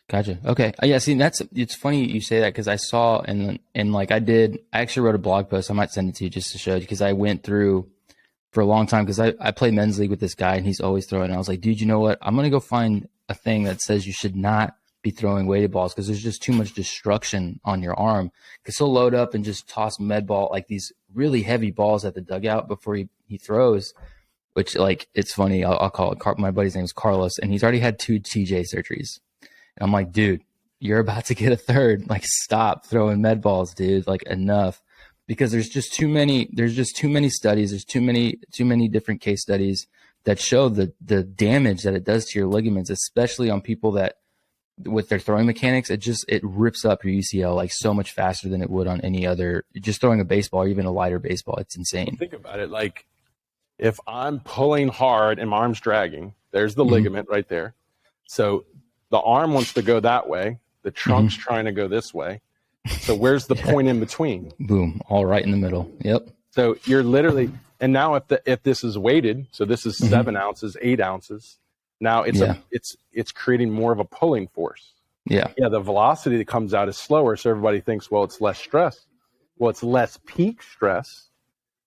Gotcha. Okay. Yeah. See, it's funny you say that because I saw and I actually wrote a blog post. I might send it to you just to show you because I went through for a long time because I play men's league with this guy and he's always throwing. And I was like, dude, you know what? I'm going to go find a thing that says you should not be throwing weighted balls because there's just too much destruction on your arm. Because he'll load up and just toss med ball, like these really heavy balls at the dugout before he throws, which it's funny. I'll call it. My buddy's name is Carlos and he's already had 2 TJ surgeries. And I'm like, dude, you're about to get a third. Like, stop throwing med balls, dude. Like, enough. Because there's just too many studies. There's too many different case studies that show the damage that it does to your ligaments, especially on people that with their throwing mechanics, it rips up your UCL like so much faster than it would on any other, just throwing a baseball or even a lighter baseball. It's insane.
Think about it. Like if I'm pulling hard and my arm's dragging, there's the ligament right there. So the arm wants to go that way. The trunk's trying to go this way. So where's the point in between?
Boom. All right in the middle. Yep.
So you're literally, and now if this is weighted, so this is 7 ounces, 8 ounces. Now it's creating more of a pulling force. Yeah. The velocity that comes out is slower. So everybody thinks, well, it's less stress. Well, it's less peak stress,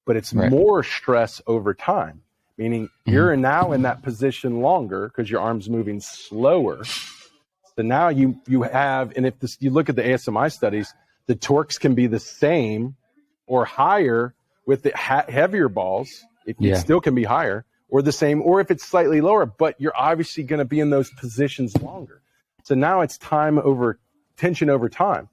but it's more stress over time. Meaning you're now in that position longer because your arm's moving slower. So now you have, and if you look at the ASMI studies, the torques can be the same or higher with the heavier balls. It still can be higher or the same, or if it's slightly lower, but you're obviously going to be in those positions longer. So now it's tension over time.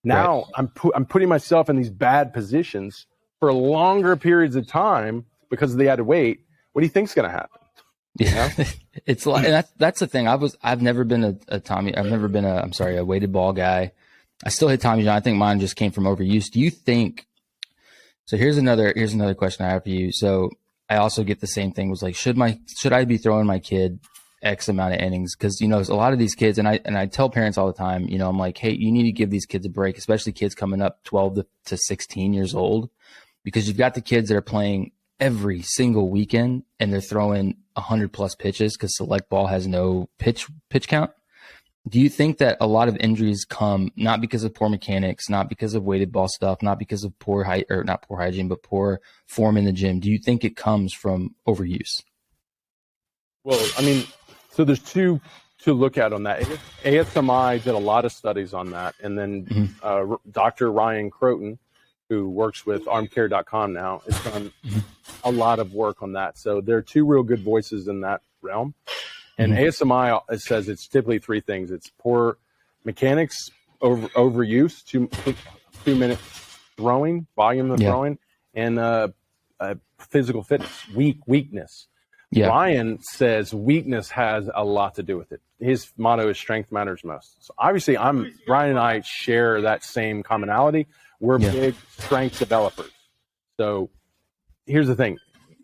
Now I'm putting myself in these bad positions for longer periods of time because of the added weight. What do you think's going to happen?
Yeah, it's like, and that's the thing. I've never been a weighted ball guy. I still hit Tommy John. I think mine just came from overuse. Do you think, so here's another question I have for you. So I also get the same thing was like, should I be throwing my kid X amount of innings? Cause a lot of these kids, and I tell parents all the time, I'm like, hey, you need to give these kids a break, especially kids coming up 12 to 16 years old, because you've got the kids that are playing every single weekend and they're throwing 100 plus pitches because select ball has no pitch count. Do you think that a lot of injuries come not because of poor mechanics, not because of weighted ball stuff, not because of not poor hygiene, but poor form in the gym? Do you think it comes from overuse?
Well, I mean, so there's two to look at on that. ASMI did a lot of studies on that. And then Dr. Ryan Croton, who works with armcare.com now, has done a lot of work on that. So there are 2 real good voices in that realm. And ASMI says it's typically 3 things. It's poor mechanics, overuse, 2 minute throwing, volume of throwing, and physical fitness, weakness. Yeah. Ryan says weakness has a lot to do with it. His motto is strength matters most. So obviously Ryan and I share that same commonality. We're big strength developers. So here's the thing.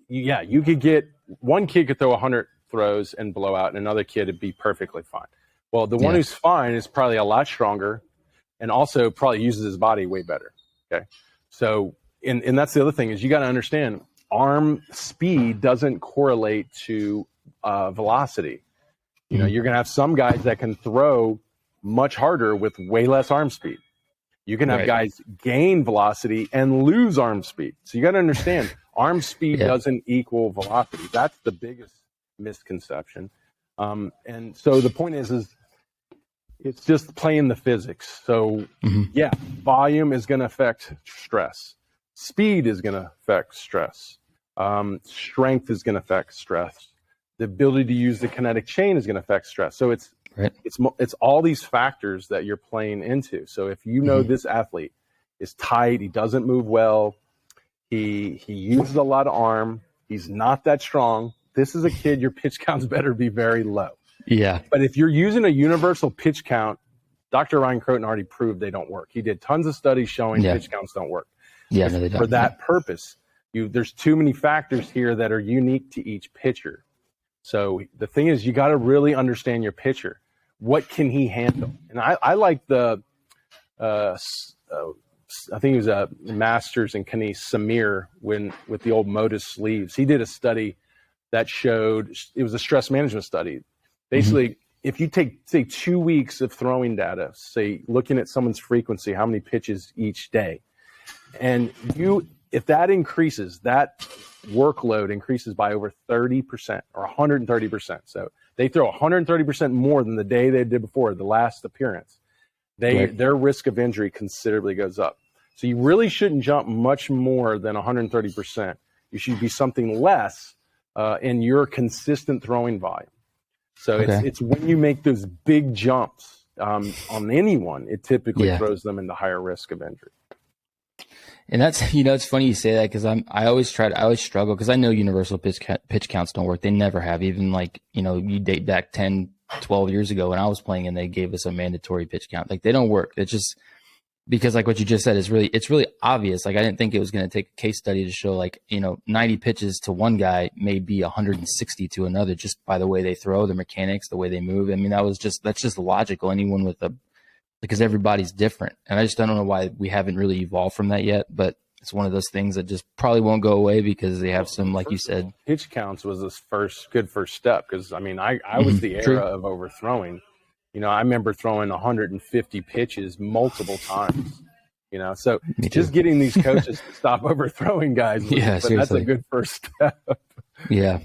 You could get one kid could throw 100 throws and blow out, and another kid would be perfectly fine. Well, the one who's fine is probably a lot stronger and also probably uses his body way better. Okay. So, and that's the other thing is you got to understand arm speed doesn't correlate to velocity. You know, you're going to have some guys that can throw much harder with way less arm speed. You can have guys gain velocity and lose arm speed. So you got to understand arm speed doesn't equal velocity. That's the biggest misconception. And so the point is it's just playing the physics. So volume is going to affect stress. Speed is going to affect stress. Strength is going to affect stress. The ability to use the kinetic chain is going to affect stress. So it's all these factors that you're playing into. So if you know this athlete is tight, he doesn't move well, he uses a lot of arm, he's not that strong. This is a kid, your pitch counts better be very low. Yeah. But if you're using a universal pitch count, Dr. Ryan Croton already proved they don't work. He did tons of studies showing pitch counts don't work. Yeah, no, they don't. For that purpose, there's too many factors here that are unique to each pitcher. So the thing is, you got to really understand your pitcher. What can he handle? And I like the, I think it was a master's in kines, Samir, with the old Modus sleeves. He did a study that showed, it was a stress management study. Basically, if you take, say, 2 weeks of throwing data, say, looking at someone's frequency, how many pitches each day, and if that increases, that workload increases by over 30% or 130%. So they throw 130% more than the day they did before, the last appearance. Their risk of injury considerably goes up. So you really shouldn't jump much more than 130%. You should be something less in your consistent throwing volume. So it's when you make those big jumps on anyone, it typically throws them into higher risk of injury.
And that's, it's funny you say that because I always struggle because I know universal pitch counts don't work. They never have. Even you date back 10, 12 years ago when I was playing and they gave us a mandatory pitch count. Like they don't work. It's just because like what you just said is it's really obvious. Like I didn't think it was going to take a case study to show 90 pitches to one guy may be 160 to another just by the way they throw, the mechanics, the way they move. I mean, that's just logical. Anyone because everybody's different. And I just don't know why we haven't really evolved from that yet, but it's one of those things that just probably won't go away because they have some, like you said.
Pitch counts was this good first step because, I mean, I was the era of overthrowing. I remember throwing 150 pitches multiple times, so just getting these coaches to stop overthrowing guys. That's a good first step.
Yeah.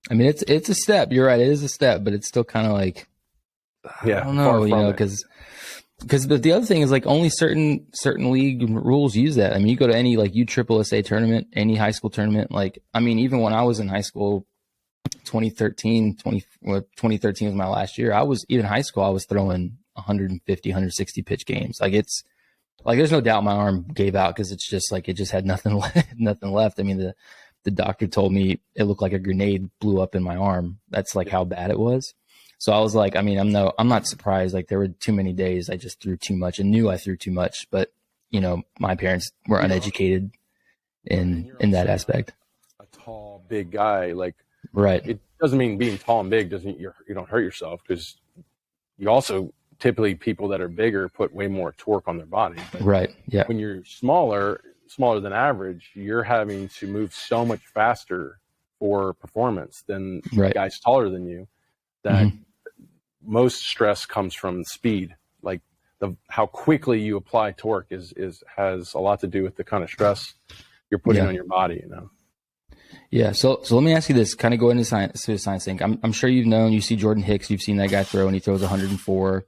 I mean, it's a step. You're right. It is a step, but it's still kind of like, I don't know, because the other thing is only certain league rules use that. I mean, you go to any USSSA tournament, any high school tournament. Even when I was in high school, 2013 was my last year. Even high school, I was throwing 150, 160 pitch games. There's no doubt my arm gave out because it's just it just had nothing left. I mean, the doctor told me it looked like a grenade blew up in my arm. That's how bad it was. So I was like, I mean, I'm not surprised. There were too many days I just threw too much and knew I threw too much, but my parents were uneducated in that aspect.
A tall, big guy,
right.
It doesn't mean being tall and big you don't hurt yourself because you also typically people that are bigger put way more torque on their body. But
right. Yeah.
when you're smaller than average, you're having to move so much faster for performance than guys taller than you that most stress comes from speed. How quickly you apply torque has a lot to do with the kind of stress you're putting on your body,
Yeah. So let me ask you this, kind of go into the science thing. I'm sure you see Jordan Hicks, you've seen that guy throw and he throws 104.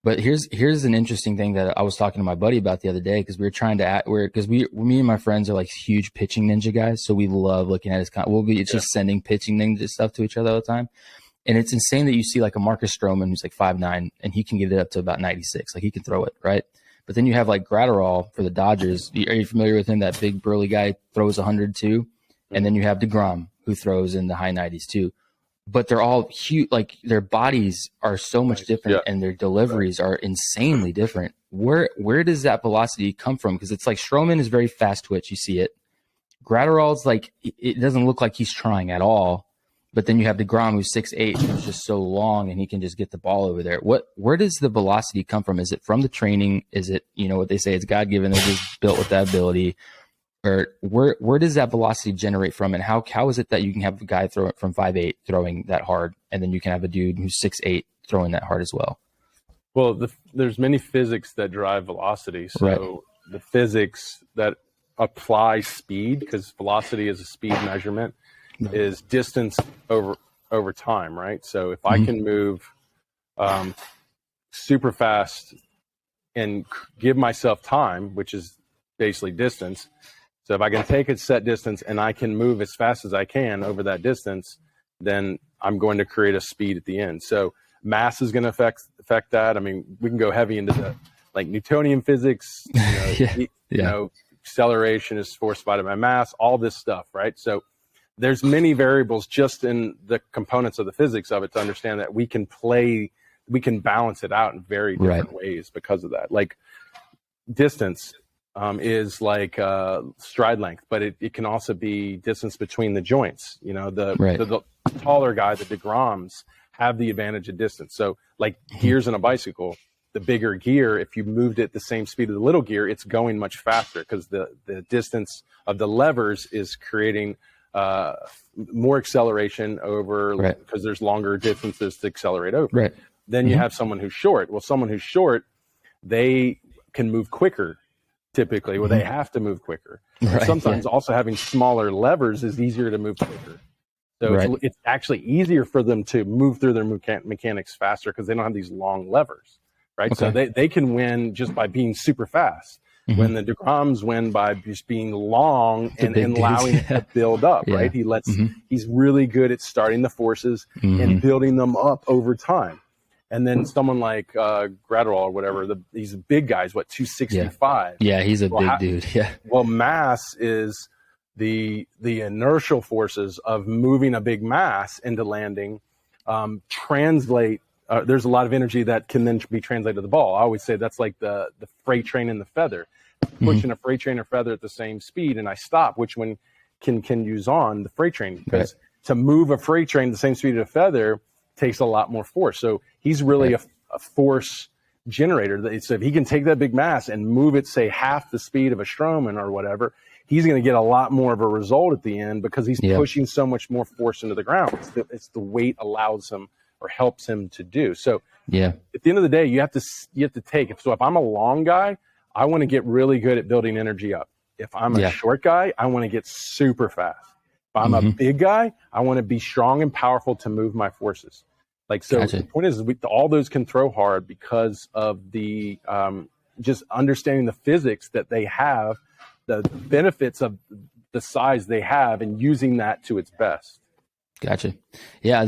But here's an interesting thing that I was talking to my buddy about the other day because we were trying to me and my friends are huge pitching ninja guys. So we love looking at his just sending pitching ninja stuff to each other all the time. And it's insane that you see a Marcus Stroman who's 5'9" and he can get it up to about 96. He can throw it, right? But then you have like Gratterall for the Dodgers. Are you familiar with him? That big burly guy throws 100 too. And then you have DeGrom who throws in the high 90s too. But they're all huge. Like their bodies are so much different, and their deliveries are insanely different. Where does that velocity come from? Because it's like Stroman is very fast twitch. You see it. Gratterall's like, it doesn't look like he's trying at all. But then you have DeGrom who's 6'8", who's just so long, and he can just get the ball over there. Where does the velocity come from? Is it from the training? Is it, what they say, it's God-given, they're just built with that ability? Or where does that velocity generate from? And how is it that you can have a guy throw it from 5'8", throwing that hard, and then you can have a dude who's 6'8", throwing that hard as well?
Well, there's many physics that drive velocity. So the physics that apply speed, because velocity is a speed measurement, is distance over time, right? So if I can move super fast and give myself time, which is basically distance. So if I can take a set distance and I can move as fast as I can over that distance, then I'm going to create a speed at the end. So mass is going to affect that. I mean, we can go heavy into the like Newtonian physics, acceleration is force divided by mass, all this stuff, right? So there's many variables just in the components of the physics of it to understand that we can balance it out in very different ways because of that. Like distance is like stride length, but it can also be distance between the joints. The taller guy, the DeGroms, have the advantage of distance. So like gears in a bicycle, the bigger gear, if you moved it the same speed of the little gear, it's going much faster because the distance of the levers is creating more acceleration over, because there's longer distances to accelerate over. Then you have someone who's short. Well, someone who's short, they can move quicker typically. Well, they have to move quicker. Sometimes also having smaller levers is easier to move quicker. So it's actually easier for them to move through their mechanics faster because they don't have these long levers, right? So they can win just by being super fast. When the DeGroms win by just being long and allowing it to build up, right? He's really good at starting the forces and building them up over time. And then someone like Gratterall or whatever, these big guys, 265?
Yeah, he's a big dude. Yeah.
Well, mass is the inertial forces of moving a big mass into landing translate. There's a lot of energy that can then be translated to the ball. I always say that's like the freight train and the feather. Pushing a freight train or feather at the same speed, and I stop, which one can use on the freight train? Because to move a freight train the same speed as a feather takes a lot more force. So he's really a force generator. So if he can take that big mass and move it, say, half the speed of a Stroman or whatever, he's going to get a lot more of a result at the end because he's pushing so much more force into the ground. It's the weight allows him or helps him to do. So at the end of the day, you have to take it. So if I'm a long guy, I want to get really good at building energy up. If I'm a short guy, I want to get super fast. If I'm a big guy, I want to be strong and powerful to move my forces. The point is all those can throw hard because of the just understanding the physics that they have, the benefits of the size they have, and using that to its best.
Gotcha. Yeah,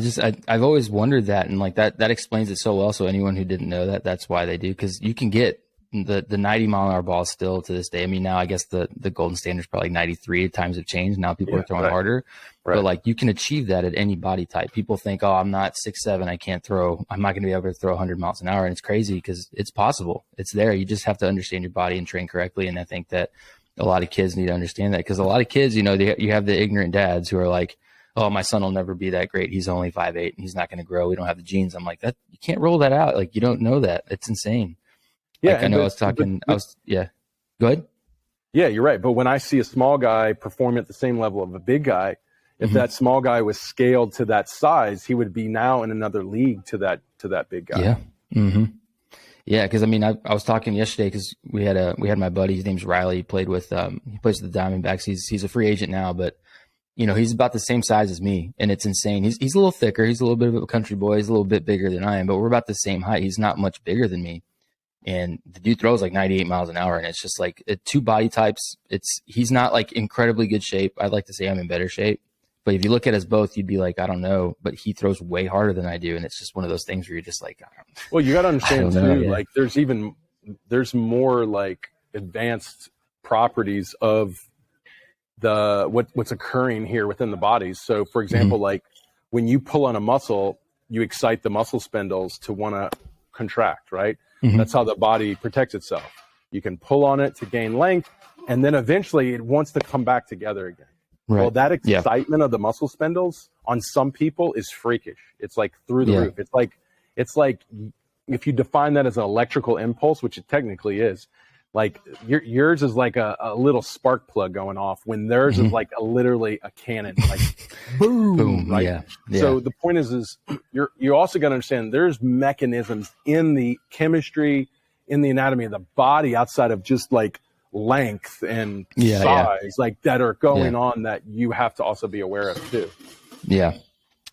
I've always wondered that, and like that explains it so well. So anyone who didn't know that, that's why they do, because you can get the 90-mile-an-hour ball still to this day. I mean, now I guess the golden standard is probably 93. Times have changed. Now people are throwing harder. But like you can achieve that at any body type. People think, oh, I'm not 6'7", I can't throw. I'm not going to be able to throw 100 miles an hour. And it's crazy because it's possible. It's there. You just have to understand your body and train correctly. And I think that a lot of kids need to understand that, because a lot of kids, you have the ignorant dads who are like, oh, my son will never be that great. He's only 5'8", and he's not going to grow. We don't have the genes. I'm like, that you can't roll that out. Like, you don't know that. It's insane. Yeah, like, I know I was talking. Go ahead.
Yeah, you're right. But when I see a small guy perform at the same level of a big guy, if that small guy was scaled to that size, he would be now in another league to that big guy.
Yeah. Yeah, because I mean, I was talking yesterday because we had my buddy. His name's Riley. He plays with the Diamondbacks. He's a free agent now, but he's about the same size as me, and it's insane. He's a little thicker. He's a little bit of a country boy. He's a little bit bigger than I am, but we're about the same height. He's not much bigger than me. And the dude throws like 98 miles an hour, and it's just like two body types. He's not like incredibly good shape. I'd like to say I'm in better shape, but if you look at us both, you'd be like, I don't know, but he throws way harder than I do. And it's just one of those things where you're just like, I don't know.
Well, you got to understand too, like there's even there's more like advanced properties of what's occurring here within the body. So for example, like when you pull on a muscle, you excite the muscle spindles to want to contract, right? That's how the body protects itself. You can pull on it to gain length, and then eventually it wants to come back together again. Right. Well, that excitement of the muscle spindles on some people is freakish. It's like through the roof. It's like if you define that as an electrical impulse, which it technically is, like yours is like a little spark plug going off when theirs is like literally a cannon, like boom, right? Yeah. So the point is you also got to understand there's mechanisms in the chemistry, in the anatomy of the body outside of just like length and size, like that are going on that you have to also be aware of too.
Yeah.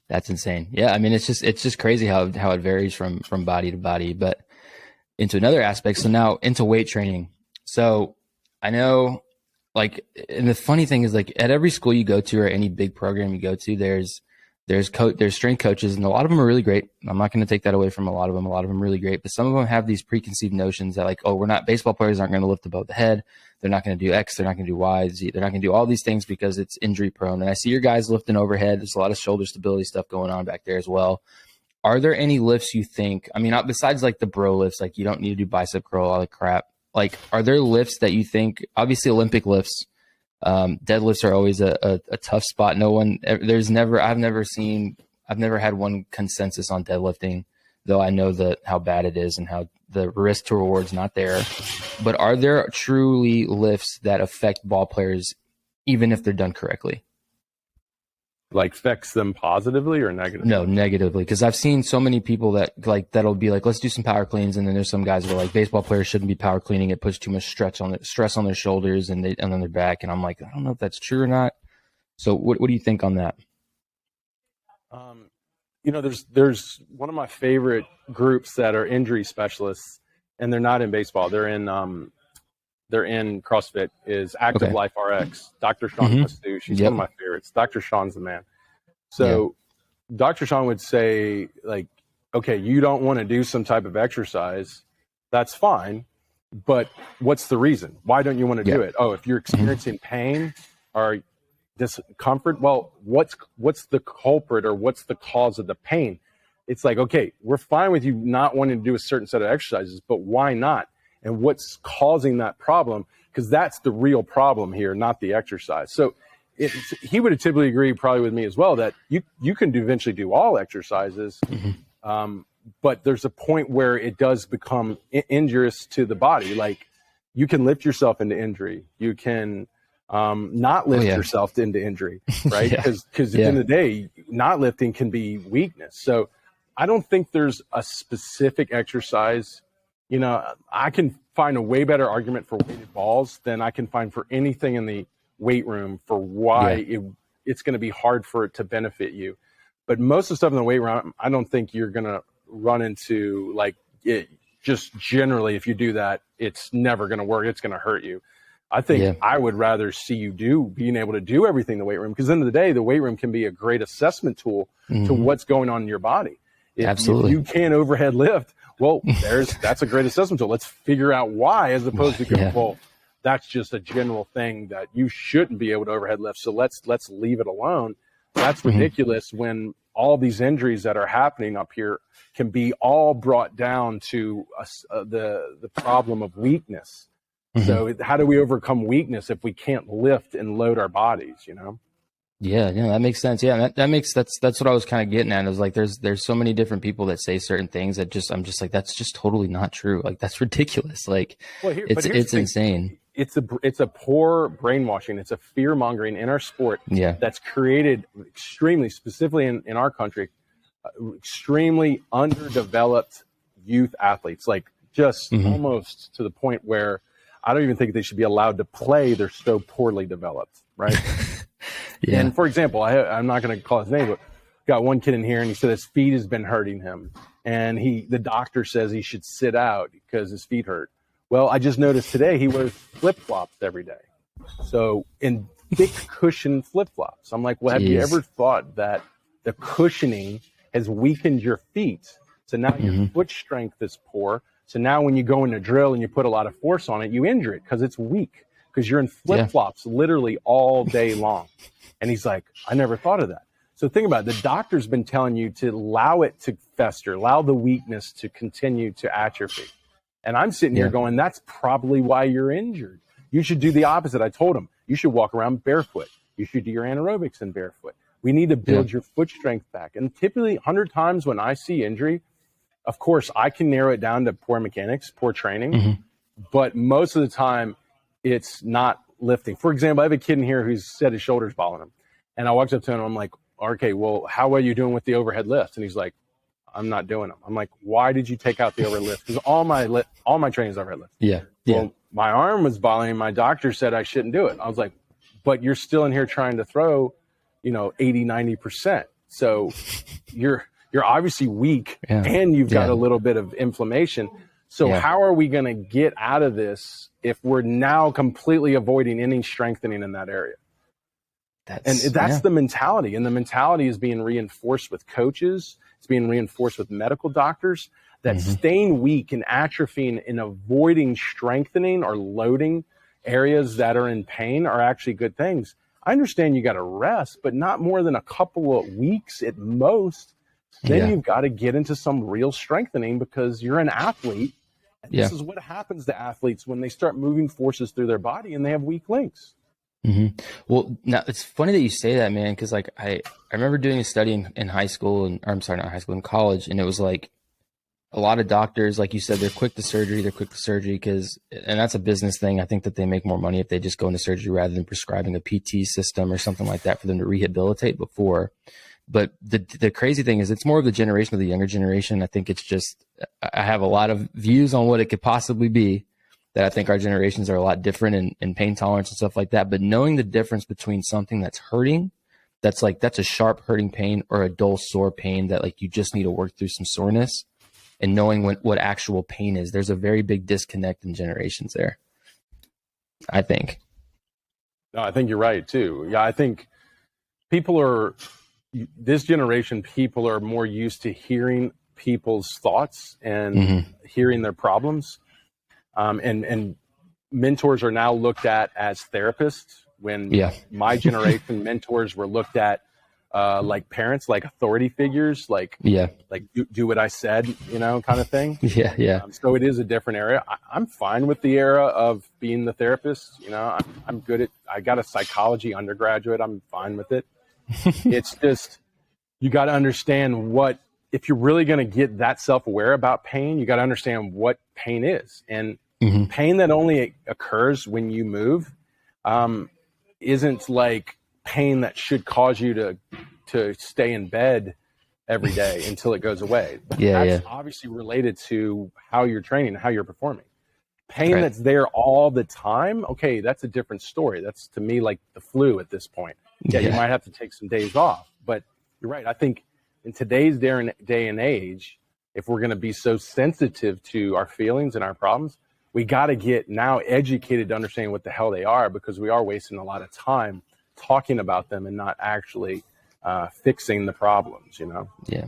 That's insane. Yeah. I mean, it's just crazy how it varies from body to body, but into another aspect. So now into weight training. So I know like, and the funny thing is like at every school you go to or any big program you go to, there's strength coaches, and a lot of them are really great. I'm not going to take that away from a lot of them. A lot of them are really great, but some of them have these preconceived notions that like, oh, baseball players aren't going to lift above the head. They're not going to do X. They're not going to do Y, Z. They're not going to do all these things because it's injury prone. And I see your guys lifting overhead. There's a lot of shoulder stability stuff going on back there as well. Are there any lifts you think, I mean, besides like the bro lifts, like you don't need to do bicep curl, all that crap. Like, are there lifts that you think, obviously Olympic lifts, deadlifts are always a tough spot. I've never had one consensus on deadlifting, though I know how bad it is and how the risk to reward's not there. But are there truly lifts that affect ball players, even if they're done correctly?
Like affects them positively or negatively?
No, negatively. Because I've seen so many people that'll be like, let's do some power cleans, and then there's some guys that are like, baseball players shouldn't be power cleaning. It puts too much stress on their shoulders and on their back. And I'm like, I don't know if that's true or not. So what do you think on that?
There's one of my favorite groups that are injury specialists, and they're not in baseball. They're in CrossFit, is Active Life RX. Dr. Sean Pouciau, she's one of my favorites. Dr. Sean's the man. So Dr. Sean would say, like, okay, you don't want to do some type of exercise. That's fine. But what's the reason? Why don't you want to do it? Oh, if you're experiencing pain or discomfort, well, what's the culprit or what's the cause of the pain? It's like, okay, we're fine with you not wanting to do a certain set of exercises, but why not? And what's causing that problem? Because that's the real problem here, not the exercise. So he would typically agree probably with me as well that you can eventually do all exercises, but there's a point where it does become injurious to the body. Like you can lift yourself into injury. You can not lift yourself into injury, right? Because at the end of the day, not lifting can be weakness. So I don't think there's a specific exercise. You know, I can find a way better argument for weighted balls than I can find for anything in the weight room for why it's going to be hard for it to benefit you. But most of the stuff in the weight room, I don't think you're going to run into like it. Just generally, if you do that, it's never going to work. It's going to hurt you. I think I would rather see you being able to do everything in the weight room, because at the end of the day, the weight room can be a great assessment tool to what's going on in your body. If you can't overhead lift, well, that's a great assessment tool. Let's figure out why, as opposed to go, well, that's just a general thing that you shouldn't be able to overhead lift. So let's leave it alone. That's ridiculous when all these injuries that are happening up here can be all brought down to the problem of weakness. So how do we overcome weakness if we can't lift and load our bodies, you know?
Yeah, that makes sense. Yeah, that's what I was kind of getting at. Is like there's so many different people that say certain things that I'm just like, that's just totally not true. Like that's ridiculous. Like it's insane.
It's a poor brainwashing. It's a fear mongering in our sport that's created extremely, specifically in our country, extremely underdeveloped youth athletes, like just almost to the point where I don't even think they should be allowed to play. They're so poorly developed, right? And for example, I'm not going to call his name, but got one kid in here and he said his feet has been hurting him. And the doctor says he should sit out because his feet hurt. Well, I just noticed today he wears flip-flops every day. So in thick cushion flip-flops. I'm like, well, have you ever thought that the cushioning has weakened your feet? So now your foot strength is poor. So now when you go in a drill and you put a lot of force on it, you injure it because it's weak, because you're in flip-flops literally all day long. And he's like, I never thought of that. So think about it. The doctor's been telling you to allow it to fester, allow the weakness to continue to atrophy. And I'm sitting here going, that's probably why you're injured. You should do the opposite. I told him, you should walk around barefoot. You should do your anaerobics in barefoot. We need to build your foot strength back. And typically 100 times when I see injury, of course, I can narrow it down to poor mechanics, poor training. But most of the time, it's not lifting. For example, I have a kid in here who's said his shoulder's bothering him. And I walked up to him, I'm like, okay, well, how are you doing with the overhead lifts? And he's like, I'm not doing them. I'm like, why did you take out the overhead lift? Because all my training is overhead lift. Well, my arm was bothering me. My doctor said I shouldn't do it. I was like, but you're still in here trying to throw, 80, 90%. So you're obviously weak and you've got a little bit of inflammation. So how are we going to get out of this if we're now completely avoiding any strengthening in that area? That's the mentality. And the mentality is being reinforced with coaches. It's being reinforced with medical doctors, that staying weak and atrophying and avoiding strengthening or loading areas that are in pain are actually good things. I understand you got to rest, but not more than a couple of weeks at most. Then you've got to get into some real strengthening, because you're an athlete. And this is what happens to athletes when they start moving forces through their body and they have weak links.
Well, now it's funny that you say that, man, because like I remember doing a study in high school, in college, and it was like a lot of doctors, like you said, they're quick to surgery because, and that's a business thing. I think that they make more money if they just go into surgery rather than prescribing a PT system or something like that for them to rehabilitate before. But the crazy thing is, it's more of the generation of the younger generation. I think it's just, I have a lot of views on what it could possibly be, that I think our generations are a lot different in pain tolerance and stuff like that. But knowing the difference between something that's hurting, that's a sharp hurting pain, or a dull sore pain that like you just need to work through some soreness, and knowing what actual pain is, there's a very big disconnect in generations there, I think.
No, I think you're right too. Yeah, I think this generation, people are more used to hearing people's thoughts and hearing their problems. And mentors are now looked at as therapists, when my generation mentors were looked at like parents, like authority figures, like do what I said, kind of thing. So it is a different era. I'm fine with the era of being the therapist. I'm good at, I got a psychology undergraduate. I'm fine with it. It's just, you got to understand if you're really going to get that self-aware about pain, you got to understand what pain is. And pain that only occurs when you move isn't like pain that should cause you to stay in bed every day until it goes away. That's obviously related to how you're training and how you're performing. Pain that's there all the time, okay, that's a different story. That's, to me, like the flu at this point. You might have to take some days off. But you're right. I think in today's day and age, if we're going to be so sensitive to our feelings and our problems, we got to get now educated to understand what the hell they are, because we are wasting a lot of time talking about them and not actually fixing the problems,
Yeah.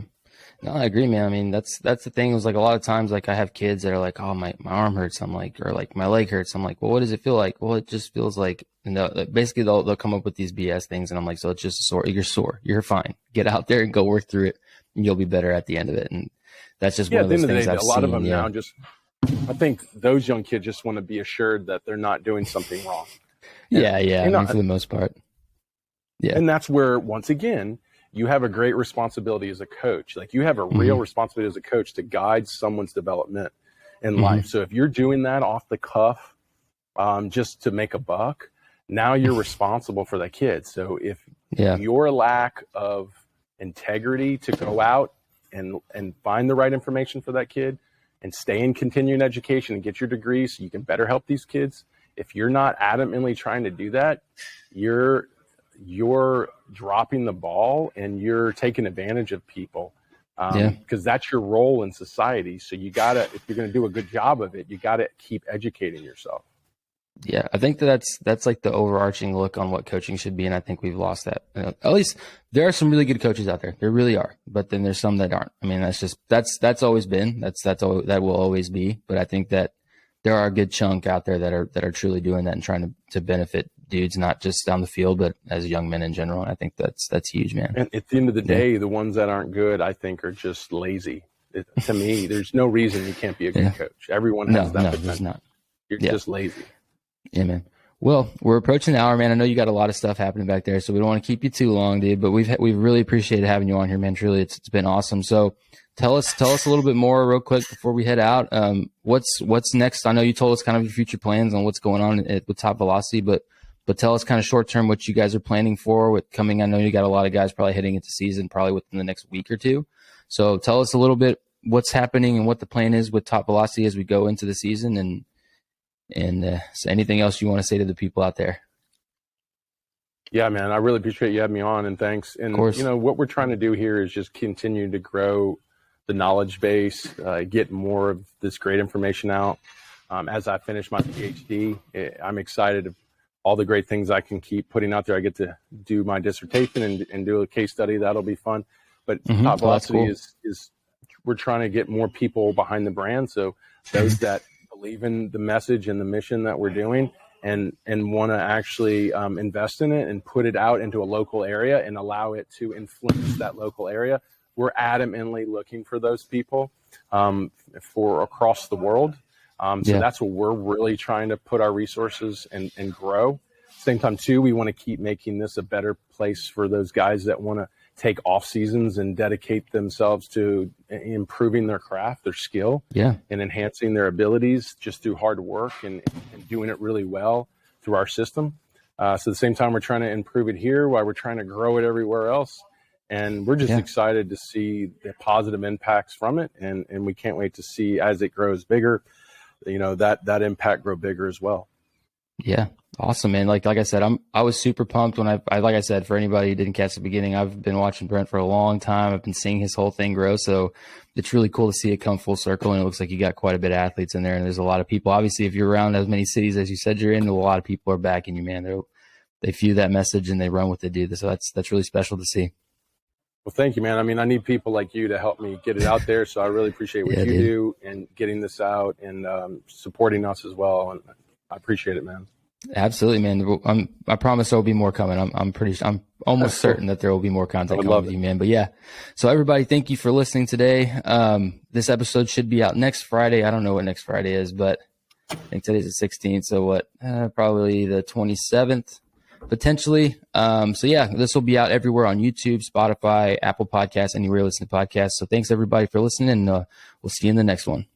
No, I agree, man. I mean, that's the thing. It was like a lot of times, like I have kids that are like, oh, my arm hurts. I'm like, or like my leg hurts. I'm like, well, what does it feel like? Well, it just feels like, basically they'll come up with these BS things. And I'm like, so it's just sore. You're sore. You're fine. Get out there and go work through it, and you'll be better at the end of it. And that's just one of those things I've seen. A lot of them now
I think those young kids just want to be assured that they're not doing something wrong.
I mean, for the most part. Yeah.
And that's where, once again, you have a great responsibility as a coach. Like, you have a real responsibility as a coach to guide someone's development in life. So if you're doing that off the cuff, just to make a buck, now you're responsible for that kid. So if your lack of integrity to go out and find the right information for that kid and stay in continuing education and get your degree so you can better help these kids, if you're not adamantly trying to do that, you're dropping the ball and you're taking advantage of people, because that's your role in society. So you gotta, if you're going to do a good job of it, you got to keep educating yourself.
Yeah, I think that's like the overarching look on what coaching should be, and I think we've lost that. At least there are some really good coaches out there. There really are, but then there's some that aren't. I mean, that's always been that will always be. But I think that there are a good chunk out there that are truly doing that and trying to benefit dudes, not just down the field, but as young men in general. And I think that's huge, man.
And at the end of the day, the ones that aren't good, I think, are just lazy. To me, there's no reason you can't be a good coach. Everyone has that potential.
Not.
You're just lazy.
Yeah, man. Well, we're approaching the hour, man. I know you got a lot of stuff happening back there, so we don't want to keep you too long, dude. But we've really appreciated having you on here, man. Truly, it's been awesome. So tell us a little bit more real quick before we head out. What's next? I know you told us kind of your future plans on what's going on with Top Velocity, but tell us kind of short term what you guys are planning for with coming. I know you got a lot of guys probably hitting into season probably within the next week or two. So tell us a little bit what's happening and what the plan is with Top Velocity as we go into the season, and so anything else you want to say to the people out there?
Yeah, man, I really appreciate you having me on, and thanks. And, you know, what we're trying to do here is just continue to grow the knowledge base, get more of this great information out. As I finish my PhD, I'm excited of all the great things I can keep putting out there. I get to do my dissertation and do a case study. That'll be fun. But Top Velocity is we're trying to get more people behind the brand. So those that believe in the message and the mission that we're doing and want to actually invest in it and put it out into a local area and allow it to influence that local area. We're adamantly looking for those people for across the world. So that's what we're really trying to put our resources and grow. Same time too, we want to keep making this a better place for those guys that want to take off seasons and dedicate themselves to improving their craft, their skill, and enhancing their abilities just through hard work and doing it really well through our system. So at the same time, we're trying to improve it here while we're trying to grow it everywhere else. And we're just excited to see the positive impacts from it. And we can't wait to see as it grows bigger, you know, that impact grow bigger as well. Yeah.
Awesome, man. Like I said, I was super pumped when I like I said, for anybody who didn't catch the beginning, I've been watching Brent for a long time. I've been seeing his whole thing grow. So it's really cool to see it come full circle. And it looks like you got quite a bit of athletes in there. And there's a lot of people, obviously, if you're around as many cities as you said you're in, a lot of people are backing you, man. They view that message and they run with it, dude. So that's really special to see.
Well, thank you, man. I mean, I need people like you to help me get it out there. So I really appreciate what you do and getting this out and supporting us as well. And I appreciate it, man.
Absolutely, man. I promise there will be more coming. I'm almost certain that there will be more content coming with you, man. But yeah. So everybody, thank you for listening today. This episode should be out next Friday. I don't know what next Friday is, but I think today's the 16th. So what? Probably the 27th. Potentially. So yeah, this will be out everywhere on YouTube, Spotify, Apple Podcasts, anywhere you listen to podcasts. So thanks everybody for listening, and we'll see you in the next one.